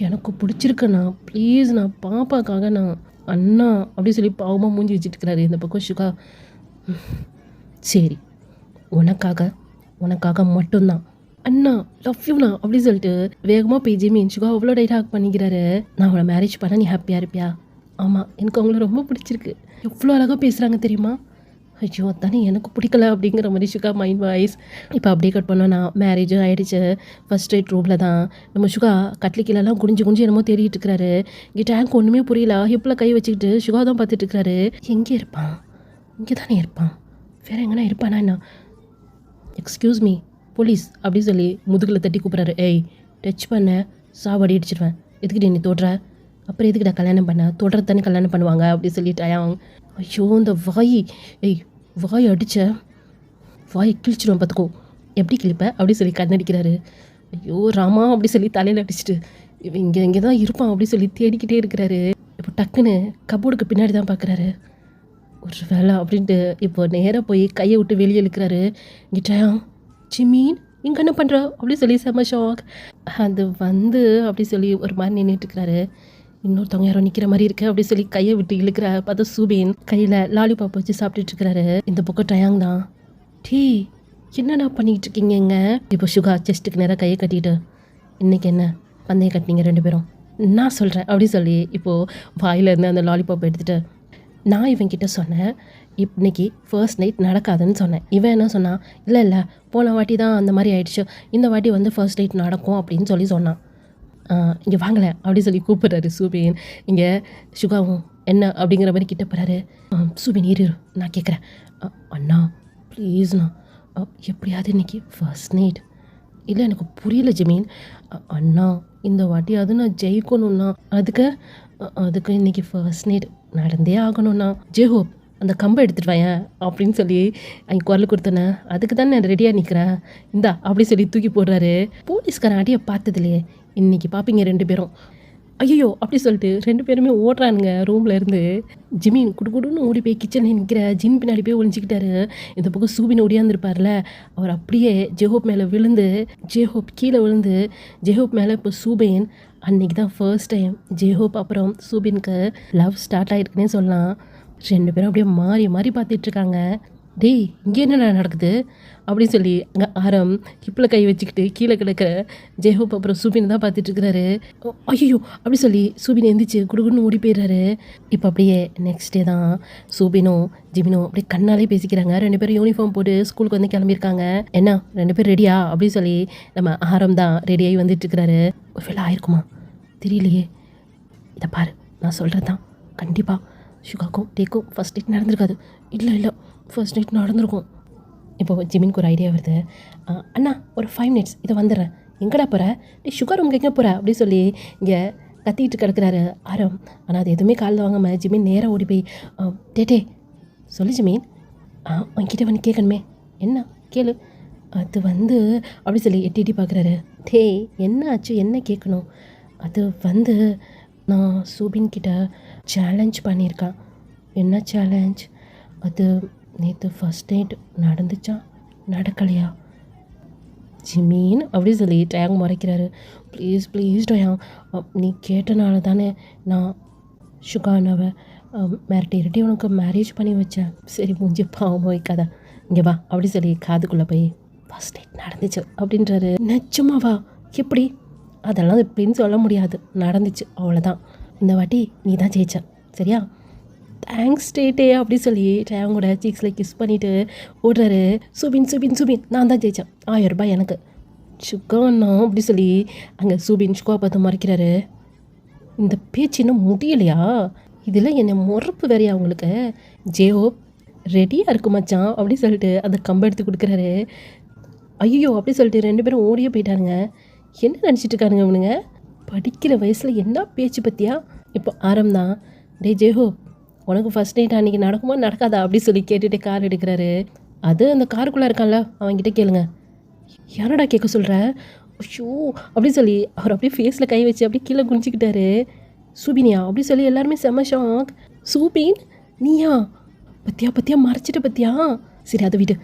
எனக்கு பிடிச்சிருக்குண்ணா, ப்ளீஸ்ண்ணா, பாப்பாக்காக நான் அண்ணா அப்படி சொல்லி பாவமாக மூஞ்சி வச்சுட்டு இருக்கிறாரு இந்த பக்கம் சுகா. சரி உனக்காக மட்டும்தான் அண்ணா, லவ் யூண்ணா அப்படி சொல்லிட்டு வேகமாக போய் ஜிமீன் சுகா அவ்வளோ டைலாக் பண்ணிக்கிறாரு. நான் அவளை மேரேஜ் பண்ண நீ ஹாப்பியாக இருப்பியா? ஆமாம், எனக்கு அவங்கள ரொம்ப பிடிச்சிருக்கு, எவ்வளோ அழகாக பேசுகிறாங்க தெரியுமா. ஐயோ தானே எனக்கு பிடிக்கல அப்படிங்கிற மாதிரி சுகா மைண்ட் வாய்ஸ். இப்போ அப்படியே கட் பண்ணோன்னா மேரேஜும் ஆகிடுச்சு. ஃபஸ்ட் நைட் ரூமில் தான் நம்ம சுகா கட்லிக்கீழெல்லாம் குனிஞ்சு என்னமோ தேடிட்டு இருக்கிறாரு. இங்கே டேங்க் ஒன்றுமே புரியல, ஹிப்பில் கை வச்சுக்கிட்டு சுகா தான் பார்த்துட்டு இருக்கிறாரு. எங்கே இருப்பான்? இங்கே தானே இருப்பான், வேறு எங்கன்னா இருப்பானா என்ன? எக்ஸ்கியூஸ் மீ போலீஸ் அப்படின்னு சொல்லி முதுகில் தட்டி கூப்பிட்றாரு. ஏய் டச் பண்ண சாவடி அடிச்சிடுவேன், எதுக்கிட்ட நீ தொடுற? அப்புறம் எதுக்கிட்ட கல்யாணம் பண்ண, தொடுறது தானே கல்யாணம் பண்ணுவாங்க அப்படின்னு சொல்லிட்டு ஐயோ இந்த வாய் அடித்த வாயை கிழிச்சிடுவேன் பார்த்துக்கோ, எப்படி கிழிப்ப அப்படி சொல்லி கண்ணடிக்கிறாரு. ஐயோ ராமா அப்படி சொல்லி தலையில் அடிச்சுட்டு இங்கே தான் இருப்பான் அப்படி சொல்லி தேடிக்கிட்டே இருக்கிறாரு. இப்போ டக்குன்னு கபோர்டுக்கு பின்னாடி தான் பார்க்குறாரு. ஒரு வேலை அப்படின்ட்டு இப்போ நேராக போய் கையை விட்டு வெளியே இழுக்கிறாரு. இங்கிட்ட ஜிமீன் இங்கே என்ன பண்ணுற அப்படி சொல்லி செம்ம ஷாக். அது வந்து அப்படி சொல்லி ஒரு மாதிரி நின்றுட்டுருக்கிறாரு. இன்னொருத்தவங்க யாரோ நிற்கிற மாதிரி இருக்கு அப்படி சொல்லி கையை விட்டு இழுக்கிற பார்த்தா சூபின் கையில் லாலிபாப் வச்சு சாப்பிட்டுட்டு இருக்கிறாரு. இந்த பக்கம் டயாங் தான், டீ என்னடா பண்ணிக்கிட்டு இருக்கீங்க? இப்போ சுகா செஸ்ட்டுக்கு நேராக கையை கட்டிட்டு, இன்றைக்கி என்ன பந்தயம் கட்டினீங்க 2 பேரும், நான் சொல்கிறேன் அப்படி சொல்லி இப்போது வாயிலேருந்து அந்த லாலிபாப் எடுத்துகிட்டு, நான் இவன்கிட்ட சொன்னேன் இன்னைக்கு ஃபர்ஸ்ட் நைட் நடக்காதுன்னு சொன்னேன். இவன் என்ன சொன்னான், இல்லை போன வாட்டி தான் அந்த மாதிரி ஆயிடுச்சு, இந்த வாட்டி வந்து ஃபர்ஸ்ட் நைட் நடக்கும் அப்படின்னு சொல்லி சொன்னான். இங்கே வாங்கலை அப்படி சொல்லி கூப்பிட்றாரு சூபின். இங்கே சுகாவும் என்ன அப்படிங்கிற மாதிரி கிட்ட போகிறாரு. சூபின் இரு நான் கேட்குறேன். அண்ணா ப்ளீஸ்ண்ணா, எப்படியாவது இன்றைக்கி ஃபர்ஸ்ட் நைட். இல்லை எனக்கு புரியல ஜிமீன். அண்ணா இந்த வாட்டியாவது நான் ஜெயிக்கணும்ண்ணா, அதுக்கு இன்றைக்கி ஃபர்ஸ்ட் நைட் நடந்தே ஆகணும்ண்ணா. ஜெய்ஹோப் அந்த கம்பை எடுத்துகிட்டு வாயேன் அப்படின்னு சொல்லி அங்கே குரல் கொடுத்தேனே, அதுக்கு தானே நான் ரெடியாக நிற்கிறேன், இந்தா அப்படி சொல்லி தூக்கி போடுறாரு. போலீஸ்காரன் அடியை பார்த்ததுலையே இன்றைக்கி பார்ப்பீங்க 2 பேரும். ஐயோ அப்படி சொல்லிட்டு 2 பேருமே ஓடுறானுங்க ரூமில் இருந்து. ஜிமின் குடுன்னு ஓடி போய் கிச்சனில் நிற்கிற ஜின் பின்னாடி போய் ஒழிஞ்சிக்கிட்டாரு. இந்த பக்கம் சூபின் ஓடியாந்துருப்பார்ல, அவர் அப்படியே ஜெஹோப் மேலே விழுந்து, ஜெஹோப் கீழே விழுந்து, ஜெஹோப் மேலே இப்போ சூபின். அன்றைக்கி தான் ஃபர்ஸ்ட் டைம் ஜெஹோப் அப்புறம் சூபினுக்கு லவ் ஸ்டார்ட் ஆகிருக்குன்னே சொல்லலாம். 2 பேரும் அப்படியே மாறி பார்த்துட்ருக்காங்க. டேய் இங்கே என்ன நடக்குது அப்படின்னு சொல்லி அங்கே ஆரம் ஹிப்பில் கை வச்சுக்கிட்டு கீழே கிடக்கிற ஜெய்ஹோப் அப்புறம் சூபினை தான் பார்த்துட்ருக்கிறாரு. ஐயோ அப்படி சொல்லி சூபினை எந்திரிச்சு குடுகுன்னு ஓடி போயிடுறாரு. இப்போ அப்படியே நெக்ஸ்ட் டே தான் சூபினும் ஜிமினும் அப்படியே கண்ணாலே பேசிக்கிறாங்க. 2 பேரும் யூனிஃபார்ம் போட்டு ஸ்கூலுக்கு வந்து கிளம்பியிருக்காங்க. என்ன 2 பேர் ரெடியா அப்படின்னு சொல்லி நம்ம ஆரம் தான் ரெடியாகி வந்துட்டுருக்கிறாரு. ஒரு வேலை ஆயிருக்குமா தெரியலையே. இதை பாரு நான் சொல்கிறது தான், கண்டிப்பாக சுகாக்கும் டேக்கும் ஃபர்ஸ்ட் நைட் நடந்திருக்காது. இல்லை ஃபர்ஸ்ட் நைட் நடந்திருக்கும். இப்போது ஜிமினுக்கு ஒரு ஐடியா வருது. அண்ணா ஒரு 5 மினிட்ஸ் இதை வந்துடுறேன். எங்கடா போகிற? டே சுகர் ரூமுக்கு எங்கே போகிற அப்படி சொல்லி இங்கே கத்திக்கிட்டு கிடக்கிறாரு ஆரம். ஆனால் அது எதுவுமே காலில் வாங்காமல் ஜிமின் நேராக ஓடி போய், டே சொல்லு ஜிமின், உன்கிட்ட வந்து கேட்கணுமே, என்ன கேளு. அது வந்து அப்படி சொல்லி எட்டி பார்க்குறாரு. டே என்ன ஆச்சு, என்ன கேட்கணும்? அது வந்து நான் சூபின் கிட்ட சேலஞ்ச் பண்ணியிருக்கேன். என்ன சேலஞ்ச்? அது நேற்று ஃபர்ஸ்ட் நைட் நடந்துச்சா நடக்கலையா? ஜிமீன் அப்படி சொல்லி டயாங் மறைக்கிறாரு. ப்ளீஸ் டயாங், நீ கேட்டனால தானே நான் சுகானாவை மிரட்டி உனக்கு மேரேஜ் பண்ணி வச்சேன். சரி மூஞ்சி பாவம் வைக்காத, இங்கே வா அப்படி சொல்லி காதுக்குள்ளே போய் ஃபர்ஸ்ட் நைட் நடந்துச்சு அப்படின்றாரு. நிச்சயமாவா? எப்படி? அதெல்லாம் இப்படின்னு சொல்ல முடியாது, நடந்துச்சு அவ்வளோதான். இந்த வாட்டி நீ தான் ஜெயிச்ச சரியா, தேங்க்ஸ் டே அப்படி சொல்லி டேவன் கூட சீக்ஸில் கிஸ் பண்ணிவிட்டு ஓடுறாரு. சுபின் சுபின் சுபின் நான் தான் ஜெயித்தேன், 1000 ரூபாய் எனக்கு. சுக்காண்ணா அப்படி சொல்லி அங்கே சுபின் சுக்கா பார்த்து மறைக்கிறாரு. இந்த பேச்சு இன்னும் முடியலையா, இதில் என்னை முறப்பு வேறையா உங்களுக்கு. ஜேஓ ரெடியாக இருக்கு மச்சான் அப்படி சொல்லிட்டு அந்த கம்பை எடுத்து கொடுக்குறாரு. ஐயோ அப்படி சொல்லிட்டு 2 பேரும் ஓடியே போயிட்டாருங்க. என்ன நினச்சிட்டு இருக்காருங்க இவனுங்க, படிக்கிற வயசில் என்ன பேச்சு பற்றியா. இப்போ ஆரம்பம் டே ஜேஹோ உனக்கு ஃபஸ்ட் நைட் அன்றைக்கி நடக்குமா நடக்காதா அப்படி சொல்லி கேட்டுகிட்டே கார் எடுக்கிறாரு. அது அந்த காருக்குள்ளே இருக்கான்ல அவன்கிட்ட கேளுங்க. யாரடா கேட்க சொல்கிற, ஐயோ அப்படி சொல்லி அவர் அப்படியே ஃபேஸில் கை வச்சு அப்படியே கீழே குனிச்சிக்கிட்டாரு. சூபினியா அப்படி சொல்லி எல்லாருமே செம்ம ஷாக். சூபின் நீயா, பத்தியா மறைச்சிட்டு பத்தியா. சரி அதை விடு,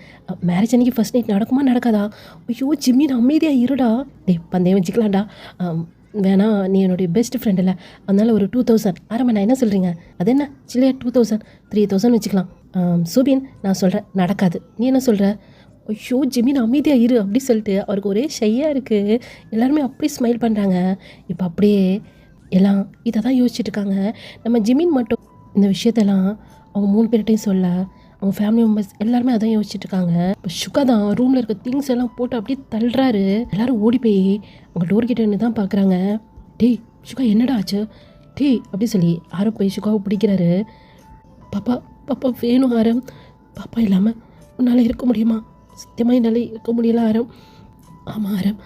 மேரேஜ் அன்றைக்கி ஃபஸ்ட் நைட் நடக்குமா நடக்காதா. ஐயோ ஜிம்மின் அமைதியாக இருடா. பந்தயம் வச்சுக்கலாம்டா. வேணா நீ என்னுடைய பெஸ்ட் ஃப்ரெண்ட் இல்லை, அதனால் ஒரு 2000 ஆரம்ப நான் என்ன சொல்கிறீங்க, அது என்ன சில்லையா 2000 3000 வச்சுக்கலாம். சூபின் நான் சொல்கிறேன் நடக்காது, நீ என்ன சொல்கிற. ஐயோ ஜிமின் அமைதியாக இரு அப்படி சொல்லிட்டு அவருக்கு ஒரே ஷையாக இருக்குது. எல்லாருமே அப்படி ஸ்மைல் பண்ணுறாங்க. இப்போ அப்படியே எல்லாம் இதை தான் யோசிச்சுட்டு இருக்காங்க. நம்ம ஜிமின் மட்டும் இந்த விஷயத்தெல்லாம் அவங்க 3 பேர்கிட்டையும் சொல்ல, அவங்க ஃபேமிலி மெம்பர்ஸ் எல்லாருமே அதான் யோசிச்சுட்டு இருக்காங்க. இப்போ சுகா தான் ரூமில் இருக்க திங்ஸ் எல்லாம் போட்டு அப்படியே தள்ளுறாரு. எல்லோரும் ஓடி போய் அவங்க டோர்கிட்ட நின்று தான் பார்க்குறாங்க. டேய் சுகா என்னடா ஆச்சு டேய் அப்படி சொல்லி ஆரம் போய் சுகாவை பிடிக்கிறாரு. பாப்பா பாப்பா வேணும் ஆரம், பாப்பா இல்லாமல் உன்னால் இருக்க முடியுமா, சத்தியமாக என்னால் இருக்க முடியல ஆரம். ஆமாம் ஆரம்,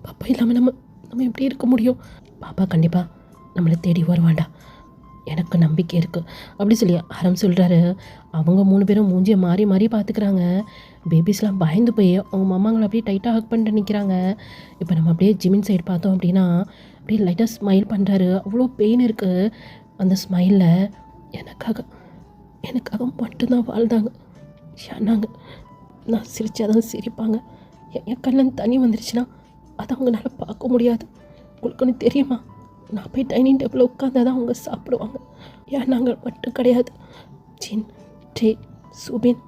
பாப்பா இல்லாமல் நம்ம எப்படி இருக்க முடியும். பாப்பா கண்டிப்பாக நம்மளை தேடி வருவாண்டா, எனக்கு நம்பிக்கை இருக்குது அப்படி சொல்லி ஆரம் சொல்கிறாரு. அவங்க 3 பேரும் மூஞ்சியை மாறி மாறி பார்த்துக்கிறாங்க. பேபிஸ்லாம் பயந்து போய் அவங்க மாமாங்களை அப்படியே டைட்டாக ஹக் பண்ணிட்டு நிற்கிறாங்க. இப்போ நம்ம அப்படியே ஜிமின் சைடு பார்த்தோம் அப்படின்னா அப்படியே லைட்டாக ஸ்மைல் பண்ணுறாரு. அவ்வளோ பெயின் இருக்குது அந்த ஸ்மைலில். எனக்காக மட்டும்தான் வாழ்ந்தாங்க. ஏன்னாங்க நான் சிரித்தாதான் சிரிப்பாங்க, என் கண்ணில் தண்ணி வந்துருச்சுன்னா அதை அவங்களால பார்க்க முடியாது. உங்களுக்கு ஒன்று தெரியுமா, நான் போய் டைனிங் டேபிளில் உட்காந்தா தான் அவங்க சாப்பிடுவாங்க. ஏன் நாங்கள் மட்டும் கிடையாது, ஜின் டே சுபின்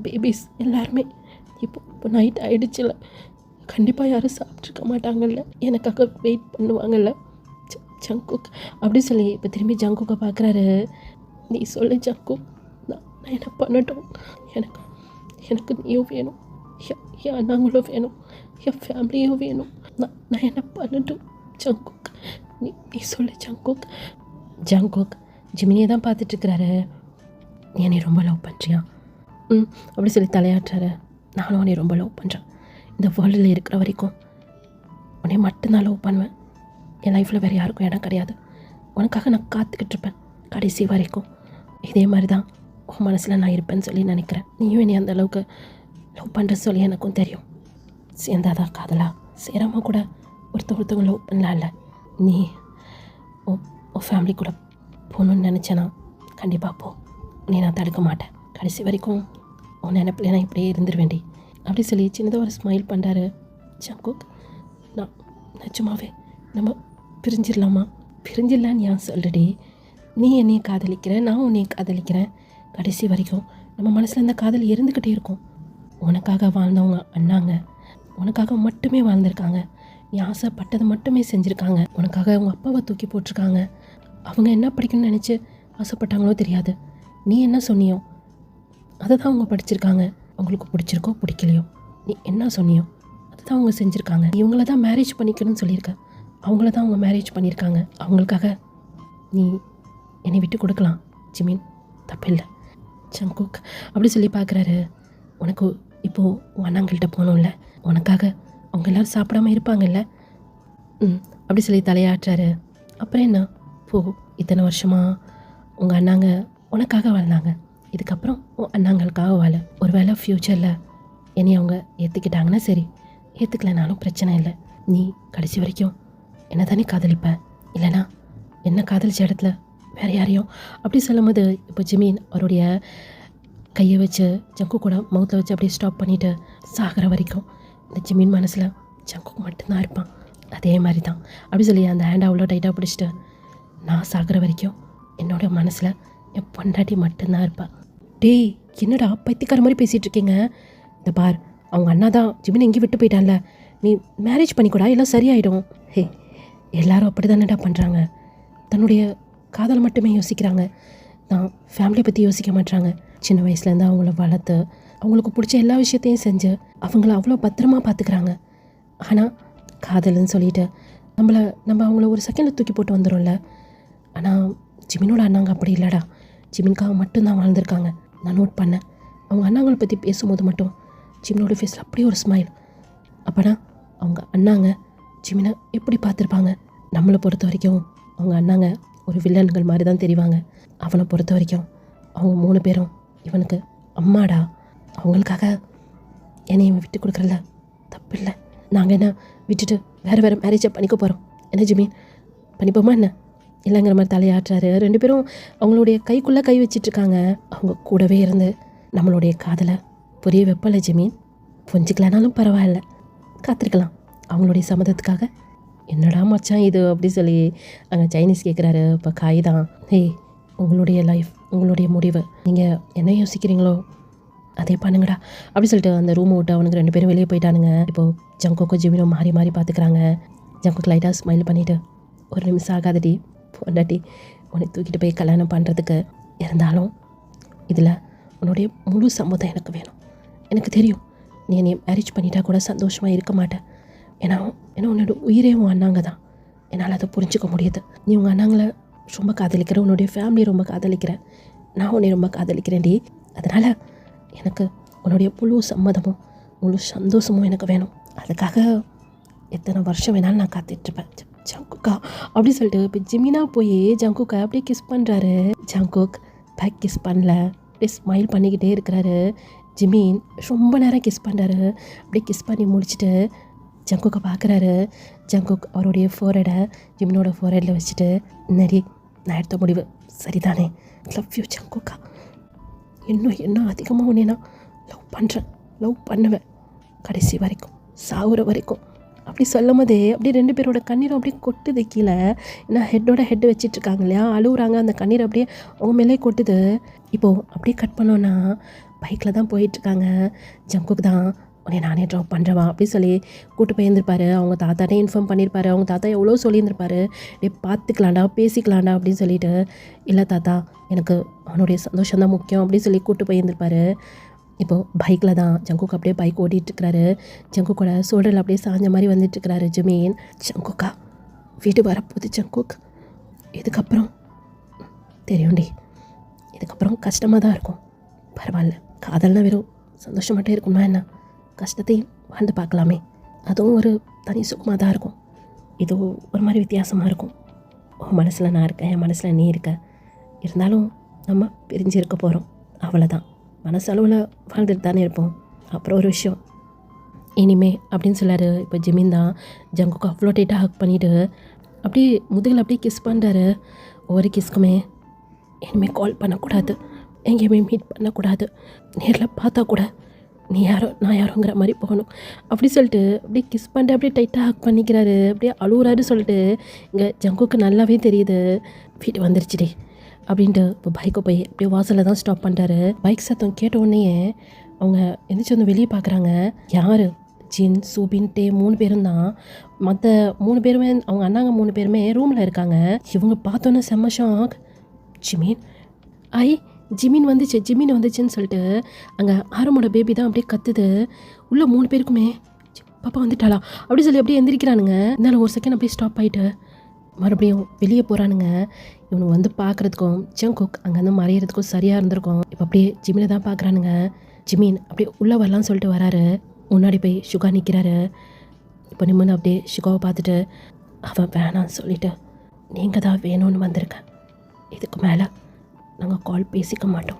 பேபிஸ் எல்லாருமே இப்போ நைட் ஆகிடுச்சுல, கண்டிப்பாக யாரும் சாப்பிட்ருக்க மாட்டாங்கல்ல, எனக்காக வெயிட் பண்ணுவாங்கல்ல. ஜங்குக் அப்படி சொல்லி இப்போ திரும்பி ஜங்குக்கை பார்க்குறாரு. நீ சொல்லு ஜங்குக், நான் என்ன பண்ணட்டும், எனக்கு நீயும் வேணும், என் அண்ணாங்களும் வேணும், என் ஃபேமிலியும் வேணும். நான் என்ன பண்ணட்டும் ஜங்குக், நீ சொல்லு ஜங்குக். ஜங்குக் ஜிமினியை தான் பார்த்துட்ருக்கிறாரு. நீ என்னை ரொம்ப லவ் பண்ணுறியா? அப்படி சொல்லி தலையாட்டுறாரு. நானும் உன்னை ரொம்ப லவ் பண்ணுறேன். இந்த வேர்ல்டில் இருக்கிற வரைக்கும் உன்னை மட்டும்தான் லவ் பண்ணுவேன். என் லைஃப்பில் வேறு யாருக்கும் இடம் கிடையாது. உனக்காக நான் காத்துக்கிட்டு இருப்பேன் கடைசி வரைக்கும். இதே மாதிரி தான் உன் மனசில் நான் இருப்பேன்னு சொல்லி நினைக்கிறேன். நீயும் என்னை அந்த அளவுக்கு லவ் பண்ணுற சொல்லி எனக்கும் தெரியும். சேர்ந்தாதான் காதலா, சேராமல் கூட ஒருத்தவங்க லவ் பண்ணலாம்ல. நீ உன் ஃபேமிலி கூட போகணுன்னு நினச்சேன்னா கண்டிப்பாக போ, நீ நான் தடுக்க மாட்டேன். கடைசி வரைக்கும் உன் நினைப்பில் நான் இப்படியே இருந்துருவேண்டி அப்படி சொல்லி சின்னதாக ஒரு ஸ்மைல் பண்ணுறாரு. ஜங்குக் நான் நிஜமாவே நம்ம பிரிஞ்சிடலாமா? பிரிஞ்சிடலான்னு ஏன் சொல்லுடி, நீ என்னையை காதலிக்கிற, நான் உன்னையை காதலிக்கிறேன். கடைசி வரைக்கும் நம்ம மனசில் இந்த காதல் இருந்துக்கிட்டே இருக்கும். உனக்காக வாழ்ந்தவங்க அண்ணாங்க உனக்காக மட்டுமே வாழ்ந்திருக்காங்க. நீ ஆசைப்பட்டதை மட்டுமே செஞ்சுருக்காங்க. உனக்காக அவங்க அப்பாவை தூக்கி போட்டிருக்காங்க. அவங்க என்ன படிக்கணும்னு நினச்சி ஆசைப்பட்டாங்களோ தெரியாது. நீ என்ன சொன்னியோ அதை தான் அவங்க படிச்சிருக்காங்க. அவங்களுக்கு பிடிச்சிருக்கோ பிடிக்கலையோ நீ என்ன சொன்னியோ அதை தான் அவங்க செஞ்சுருக்காங்க. இவங்கள தான் மேரேஜ் பண்ணிக்கணும்னு சொல்லியிருக்க, அவங்கள தான் அவங்க மேரேஜ் பண்ணியிருக்காங்க. அவங்களுக்காக நீ என்னை விட்டு கொடுக்கலாம் ஜிமின், தப்பில்லை. ஜங்குக் அப்படி சொல்லி பார்க்குறாரு. உனக்கு இப்போது உன் அண்ணாங்கள்கிட்ட போகணும்ல, உனக்காக அவங்க எல்லோரும் சாப்பிடாம இருப்பாங்கல்ல. அப்படி சொல்லி தலையாட்டுறாரு. அப்புறம் என்ன போ, இத்தனை வருஷமாக உங்கள் அண்ணாங்க உனக்காக வாழ்ந்தாங்க, இதுக்கப்புறம் உன் அண்ணாங்களுக்காக வாழ. ஒரு வேளை ஃப்யூச்சரில் என்னை அவங்க ஏற்றுக்கிட்டாங்கன்னா சரி, ஏற்றுக்கலைனாலும் பிரச்சனை இல்லை. நீ கடைசி வரைக்கும் என்ன தானே காதலிப்ப, இல்லைனா என்ன காதலிச்ச இடத்துல வேறு யாரையும் அப்படி சொல்லும் போது இப்போ ஜிமின் அவருடைய கையை வச்சு ஜங்கு கூட மவுத்தில் வச்சு அப்படியே ஸ்டாப் பண்ணிவிட்டு சாகிற வரைக்கும் இந்த ஜிமின் மனசில் ஜங்குக்கு மட்டும்தான் இருப்பான். அதே மாதிரி தான் அப்படி சொல்லி அந்த ஹேண்டை அவ்வளோ டைட்டாக பிடிச்சிட்டு, நான் சாகிற வரைக்கும் என்னோட மனசில் என் பொண்டாட்டி மட்டும்தான் இருப்பாள். டேய் என்னடா பைத்தியக்கார மாதிரி பேசிகிட்டு இருக்கீங்க. இந்த பார், அவங்க அண்ணா தான் ஜிமின் எங்கேயும் விட்டு போயிட்டான்ல, நீ மேரேஜ் பண்ணிக்கூடா எல்லாம் சரியாயிடும். ஹே எல்லாரும் அப்படி தானேடா பண்ணுறாங்க. தன்னுடைய காதலை மட்டுமே யோசிக்கிறாங்க. தான் ஃபேமிலியை பற்றி யோசிக்க மாட்டாங்க. சின்ன வயசுலேருந்து அவங்கள வளர்த்து அவங்களுக்கு பிடிச்ச எல்லா விஷயத்தையும் செஞ்சு அவங்கள அவ்வளோ பத்திரமா பார்த்துக்கிறாங்க. ஆனால் காதல்னு சொல்லிட்டு நம்ம அவங்கள ஒரு செகண்டில் தூக்கி போட்டு வந்துடும்ல. ஆனால் ஜிமினோட அண்ணாங்க அப்படி இல்லைடா. ஜிமின்காக மட்டும்தான் வாழ்ந்திருக்காங்க. நான் நோட் பண்ணேன். அவங்க அண்ணாங்களை பற்றி பேசும்போது மட்டும் ஜிமினோட ஃபேஸில் அப்படியே ஒரு ஸ்மைல். அப்போனா அவங்க அண்ணாங்க ஜிமினை எப்படி பார்த்துருப்பாங்க? நம்மளை பொறுத்த வரைக்கும் அவங்க அண்ணாங்க ஒரு வில்லன்கள் மாதிரி தான் தெரிவாங்க. அவனை பொறுத்த வரைக்கும் அவங்க 3 பேரும் இவனுக்கு அம்மாடா. அவங்களுக்காக என்னை இவன் விட்டு கொடுக்குறல தப்பு இல்லை. நாங்கள் என்ன விட்டுட்டு வேறு மேரேஜை பண்ணிக்க போகிறோம் என்ன ஜிமின்? பண்ணிப்போமா என்ன? இல்லைங்கிற மாதிரி தலையாட்டுறாரு. 2 பேரும் அவங்களுடைய கைக்குள்ளே கை வச்சிட்ருக்காங்க. அவங்க கூடவே இருந்து நம்மளுடைய காதலை புரிய வைப்பல ஜிமின். புரிஞ்சிக்கலனாலும் பரவாயில்ல, காத்திருக்கலாம் அவங்களுடைய சம்மதத்துக்காக. என்னடா மச்சான் இது அப்படி சொல்லி அங்கே சைனீஸ் கேட்குறாரு. இப்போ காய் தான், ஹே உங்களுடைய லைஃப் உங்களுடைய முடிவு, நீங்கள் என்ன யோசிக்கிறீங்களோ அதே பண்ணுங்கடா அப்படி சொல்லிட்டு அந்த ரூமை விட்டு அவனுக்கு 2 பேரும் வெளியே போயிட்டானுங்க. இப்போது ஜங்கோக்கோ ஜிமினும் மாறி மாறி பார்த்துக்கிறாங்க. ஜங்கோக்கு லைட்டாக ஸ்மைல் பண்ணிவிட்டு, ஒரு நிமிஷம் ஆகாதடி பொண்டாட்டி உன்னை தூக்கிட்டு போய் கல்யாணம் பண்ணுறதுக்கு, இருந்தாலும் இதில் உன்னுடைய முழு சம்மதம் எனக்கு வேணும். எனக்கு தெரியும் நீ என்னை மேரேஜ் பண்ணிட்டா கூட சந்தோஷமாக இருக்க மாட்டேன். ஏன்னா உன்னோட உயிரே உன் அண்ணாங்க தான். என்னால் அதை புரிஞ்சிக்க முடியுது. நீ உங்கள் அண்ணாங்களை ரொம்ப காதலிக்கிற, உன்னுடைய ஃபேமிலியை ரொம்ப காதலிக்கிற, நான் உன்னை ரொம்ப காதலிக்கிறேன்டி. அதனால் எனக்கு உன்னுடைய முழு சம்மதமும் முழு சந்தோஷமும் எனக்கு வேணும். அதுக்காக எத்தனை வருஷம் வேணாலும் நான் காத்துட்ருப்பேன் ஜங்குக்கா அப்படி சொல்லிட்டு இப்போ ஜிமினா போய் ஜங்குக்கை அப்படியே கிஸ் பண்ணுறாரு. ஜங்குக் பேக் கிஸ் பண்ணல, அப்படியே ஸ்மைல் பண்ணிக்கிட்டே இருக்கிறாரு. ஜிமின் ரொம்ப நேரம் கிஸ் பண்ணுறாரு. அப்படியே கிஸ் பண்ணி முடிச்சுட்டு ஜங்குக்கை பார்க்குறாரு. ஜங்குக் அவருடைய ஃபோர்ஹெடை ஜிமினோட ஃபோர்ஹெடில் வச்சுட்டு, நரி நான் எடுத்த முடிவு சரிதானே, லவ் யூ ஜங்குக்கா, இன்னும் அதிகமாக உன்னை நான் லவ் பண்ணுவேன் கடைசி வரைக்கும், சாகுற வரைக்கும் அப்படி சொல்லும் போதே அப்படியே 2 பேரோட கண்ணீரும் அப்படியே கொட்டுது கீழே. ஏன்னா ஹெட்டு வச்சிட்ருக்காங்க இல்லையா, அழுகுறாங்க. அந்த கண்ணீர் அப்படியே அவங்க மேலே கொட்டுது. இப்போது அப்படியே கட் பண்ணோன்னா பைக்கில் தான் போயிட்டுருக்காங்க. ஜங்குக்கு தான் உன்னை நானே ட்ராப் பண்ணுறவா அப்படி சொல்லி கூட்டு போயிருந்திருப்பாரு. அவங்க தாத்தாட்டே இன்ஃபார்ம் பண்ணியிருப்பாரு. அவங்க தாத்தா எவ்வளோ சொல்லியிருந்திருப்பாரு, பார்த்துக்கலாண்டா பேசிக்கலாண்டா அப்படின்னு சொல்லிட்டு. இல்லை தாத்தா எனக்கு அவனுடைய சந்தோஷம்தான் முக்கியம் அப்படின்னு சொல்லி கூட்டு போயிருந்திருப்பாரு. இப்போது பைக்கில் தான் ஜங்குக் அப்படியே பைக் ஓட்டிகிட்ருக்கிறாரு. ஜங்குக்கோட சோல்டரில் அப்படியே சாஞ்ச மாதிரி வந்துட்டுருக்கிறாரு ஜிமின். ஜங்குக்கா வீடு வரப்போகுது ஜங்குக், இதுக்கப்புறம் தெரியும்டி, இதுக்கப்புறம் கஷ்டமாக தான் இருக்கும். பரவாயில்ல, காதல்னா வெறும் சந்தோஷமாட்டே இருக்குமா என்ன? கஷ்டத்தையும் வாழ்ந்து பார்க்கலாமே, அதுவும் ஒரு தனி சுகமாக தான் இருக்கும். இது ஒரு மாதிரி வித்தியாசமாக இருக்கும். உன் மனசில் நான் இருக்கேன், என் மனசில் நீ இருக்க, இருந்தாலும் நம்ம பிரிஞ்சு இருக்க போகிறோம், அவ்வளோதான். மனசளவில் வாழ்ந்துட்டு தானே இருப்போம். அப்புறம் ஒரு விஷயம் இனிமே அப்படின்னு சொல்லாரு. இப்போ ஜிமின் தான் ஜங்குக்கு அவ்வளோ டைட்டாக ஹக் பண்ணிவிட்டு அப்படியே முதுகில் அப்படியே கிஸ் பண்ணுறாரு. ஒவ்வொரு கிஸ்க்குமே இனிமேல் கால் பண்ணக்கூடாது, எங்கேயுமே மீட் பண்ணக்கூடாது, நேரில் பார்த்தா கூட நீ யாரோ நான் யாரோங்கிற மாதிரி போகணும் அப்படி சொல்லிட்டு அப்படியே கிஸ் பண்ணிட்டு அப்படியே டைட்டாக ஹக் பண்ணிக்கிறாரு. அப்படியே அழுகுறாரு சொல்லிட்டு இங்கே ஜங்குக்கு நல்லாவே தெரியுது வீட்டு வந்துருச்சுடி அப்படின்ட்டு. இப்போ பைக்கை போய் அப்படியே வாசலில் தான் ஸ்டாப் பண்ணுறாரு. பைக் சத்தம் கேட்ட உடனேயே அவங்க எந்திரிச்சு வந்து வெளியே பார்க்குறாங்க. யார்? ஜின், சூபின், டே 3 பேரும் தான். மற்ற 3 பேருமே அவங்க அண்ணாங்க 3 பேருமே ரூமில் இருக்காங்க. இவங்க பார்த்தோன்னே செம்ம ஷாக். ஜிமின் வந்துச்சுன்னு சொல்லிட்டு அங்கே ஆரமோட பேபி தான் அப்படியே கத்துது. உள்ள 3 பேருக்குமே பாப்பா வந்துட்டாளா அப்படி சொல்லி அப்படியே எந்திரிக்கிறானுங்க. இருந்தாலும் ஒரு செகண்ட் அப்படியே ஸ்டாப் ஆகிட்டு மறுபடியும் வெளியே போகிறானுங்க. இவனுக்கு வந்து பார்க்குறதுக்கும் ஜங்குக் அங்கேருந்து மறையிறதுக்கும் சரியாக இருந்திருக்கும். இப்போ அப்படியே ஜிமினை தான் பார்க்குறானுங்க. ஜிமின் அப்படியே உள்ளே வரலான்னு சொல்லிட்டு வராரு. முன்னாடி போய் சுகா நிற்கிறாரு. இப்போ நிம்மன்னு அப்படியே சுகாவை பார்த்துட்டு, அவன் வேணான்னு சொல்லிவிட்டு நீங்கள் தான் வேணும்னு வந்திருக்கேன், இதுக்கு மேலே நாங்கள் கால் பேசிக்க மாட்டோம்,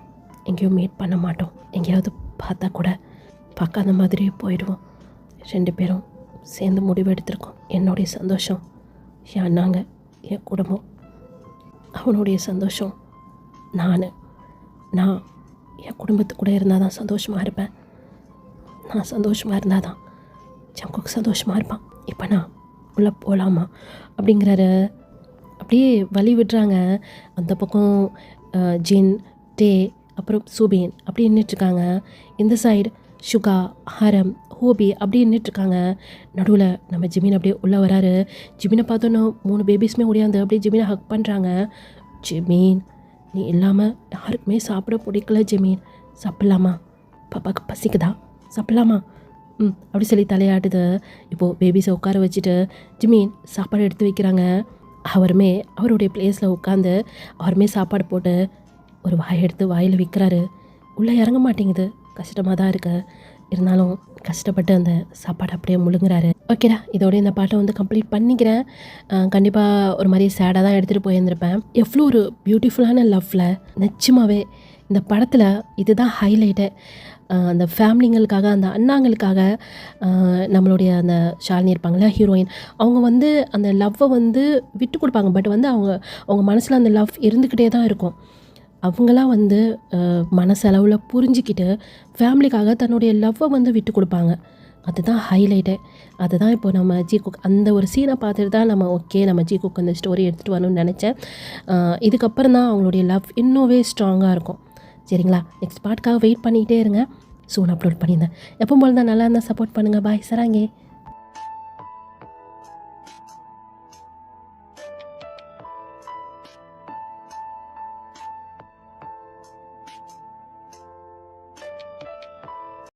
எங்கேயும் மீட் பண்ண மாட்டோம், எங்கேயாவது பார்த்தா கூட பார்க்காத மாதிரியே போயிடுவோம். 2 பேரும் சேர்ந்து முடிவு எடுத்திருக்கோம். என்னுடைய சந்தோஷம் என் அண்ணாங்க, என் குடும்பம், அவனுடைய சந்தோஷம் நான் என் குடும்பத்து கூட இருந்தால் தான் சந்தோஷமாக இருப்பேன். நான் சந்தோஷமாக இருந்தால் தான் ஜங்குக் சந்தோஷமாக இருப்பான். இப்போ நான் உள்ளே போகலாமா அப்படிங்கிறாரு. அப்படியே வழி விடுறாங்க. அந்த பக்கம் ஜின், டே, அப்புறம் சூபின் அப்படி நின்றுட்டுருக்காங்க. இந்த சைடு சுகா, ஹரம், ஹோபி அப்படி நின்றுட்டுருக்காங்க. நடுவில் நம்ம ஜிமின் அப்படியே உள்ளே வராரு. ஜிமினை பார்த்தோன்னா 3 பேபிஸுமே ஓடியாந்து அப்படியே ஜிமினை ஹக் பண்ணுறாங்க. ஜெமீன், நீ இல்லாமல் யாருக்குமே சாப்பிட பிடிக்கல ஜெமீன். சாப்பிட்லாமா? பாப்பாவுக்கு பசிக்குதா? சாப்பிட்லாமா? அப்படி சொல்லி தலையாட்டுது. இப்போது பேபிஸை உட்கார வச்சுட்டு ஜெமீன் சாப்பாடு எடுத்து வைக்கிறாங்க. அவருமே அவருடைய பிளேஸில் உட்காந்து அவருமே சாப்பாடு போட்டு ஒரு வாய் எடுத்து வாயில் வைக்கிறாரு. உள்ளே இறங்க மாட்டேங்குது. கஷ்டமாக தான் இருக்கு. இருந்தாலும் கஷ்டப்பட்டு அந்த சாப்பாடு அப்படியே முழுங்குறாரு. ஓகேடா, இதோட இந்த பாட்டை வந்து கம்ப்ளீட் பண்ணிக்கிறேன். கண்டிப்பாக ஒரு மாதிரி சேடாக தான் எடுத்துகிட்டு போயிருந்திருப்பேன். எவ்வளோ ஒரு பியூட்டிஃபுல்லான லவ்வில் நிச்சயமாகவே இந்த படத்தில் இதுதான் ஹைலைட்டு. அந்த ஃபேமிலிங்களுக்காக, அந்த அண்ணாங்களுக்காக நம்மளுடைய அந்த ஷாலினி இருப்பாங்களா ஹீரோயின், அவங்க வந்து அந்த லவ்வை வந்து விட்டு கொடுப்பாங்க. பட் வந்து அவங்க மனசில் அந்த லவ் இருந்துக்கிட்டே தான் இருக்கும். அவங்களாம் வந்து மனசளவில் புரிஞ்சிக்கிட்டு ஃபேமிலிக்காக தன்னுடைய லவ்வை வந்து விட்டு கொடுப்பாங்க. அதுதான் ஹைலைட்டே. அதுதான் இப்போ நம்ம ஜிகுக் அந்த ஒரு சீனை பார்த்துட்டு தான் நம்ம ஜிகுக் அந்த ஸ்டோரி எடுத்துகிட்டு வரணும்னு நினச்சேன். இதுக்கப்புறம் தான் அவங்களுடைய லவ் இன்னோவே ஸ்ட்ராங்காக இருக்கும். சரிங்களா? நெக்ஸ்ட் பார்ட்காக வெயிட் பண்ணிகிட்டே இருங்க. சூன் அப்லோட் பண்ணியிருந்தேன். எப்போ போல தான் நல்லா இருந்தால் சப்போர்ட் பண்ணுங்கள். பாய் சராங்கே.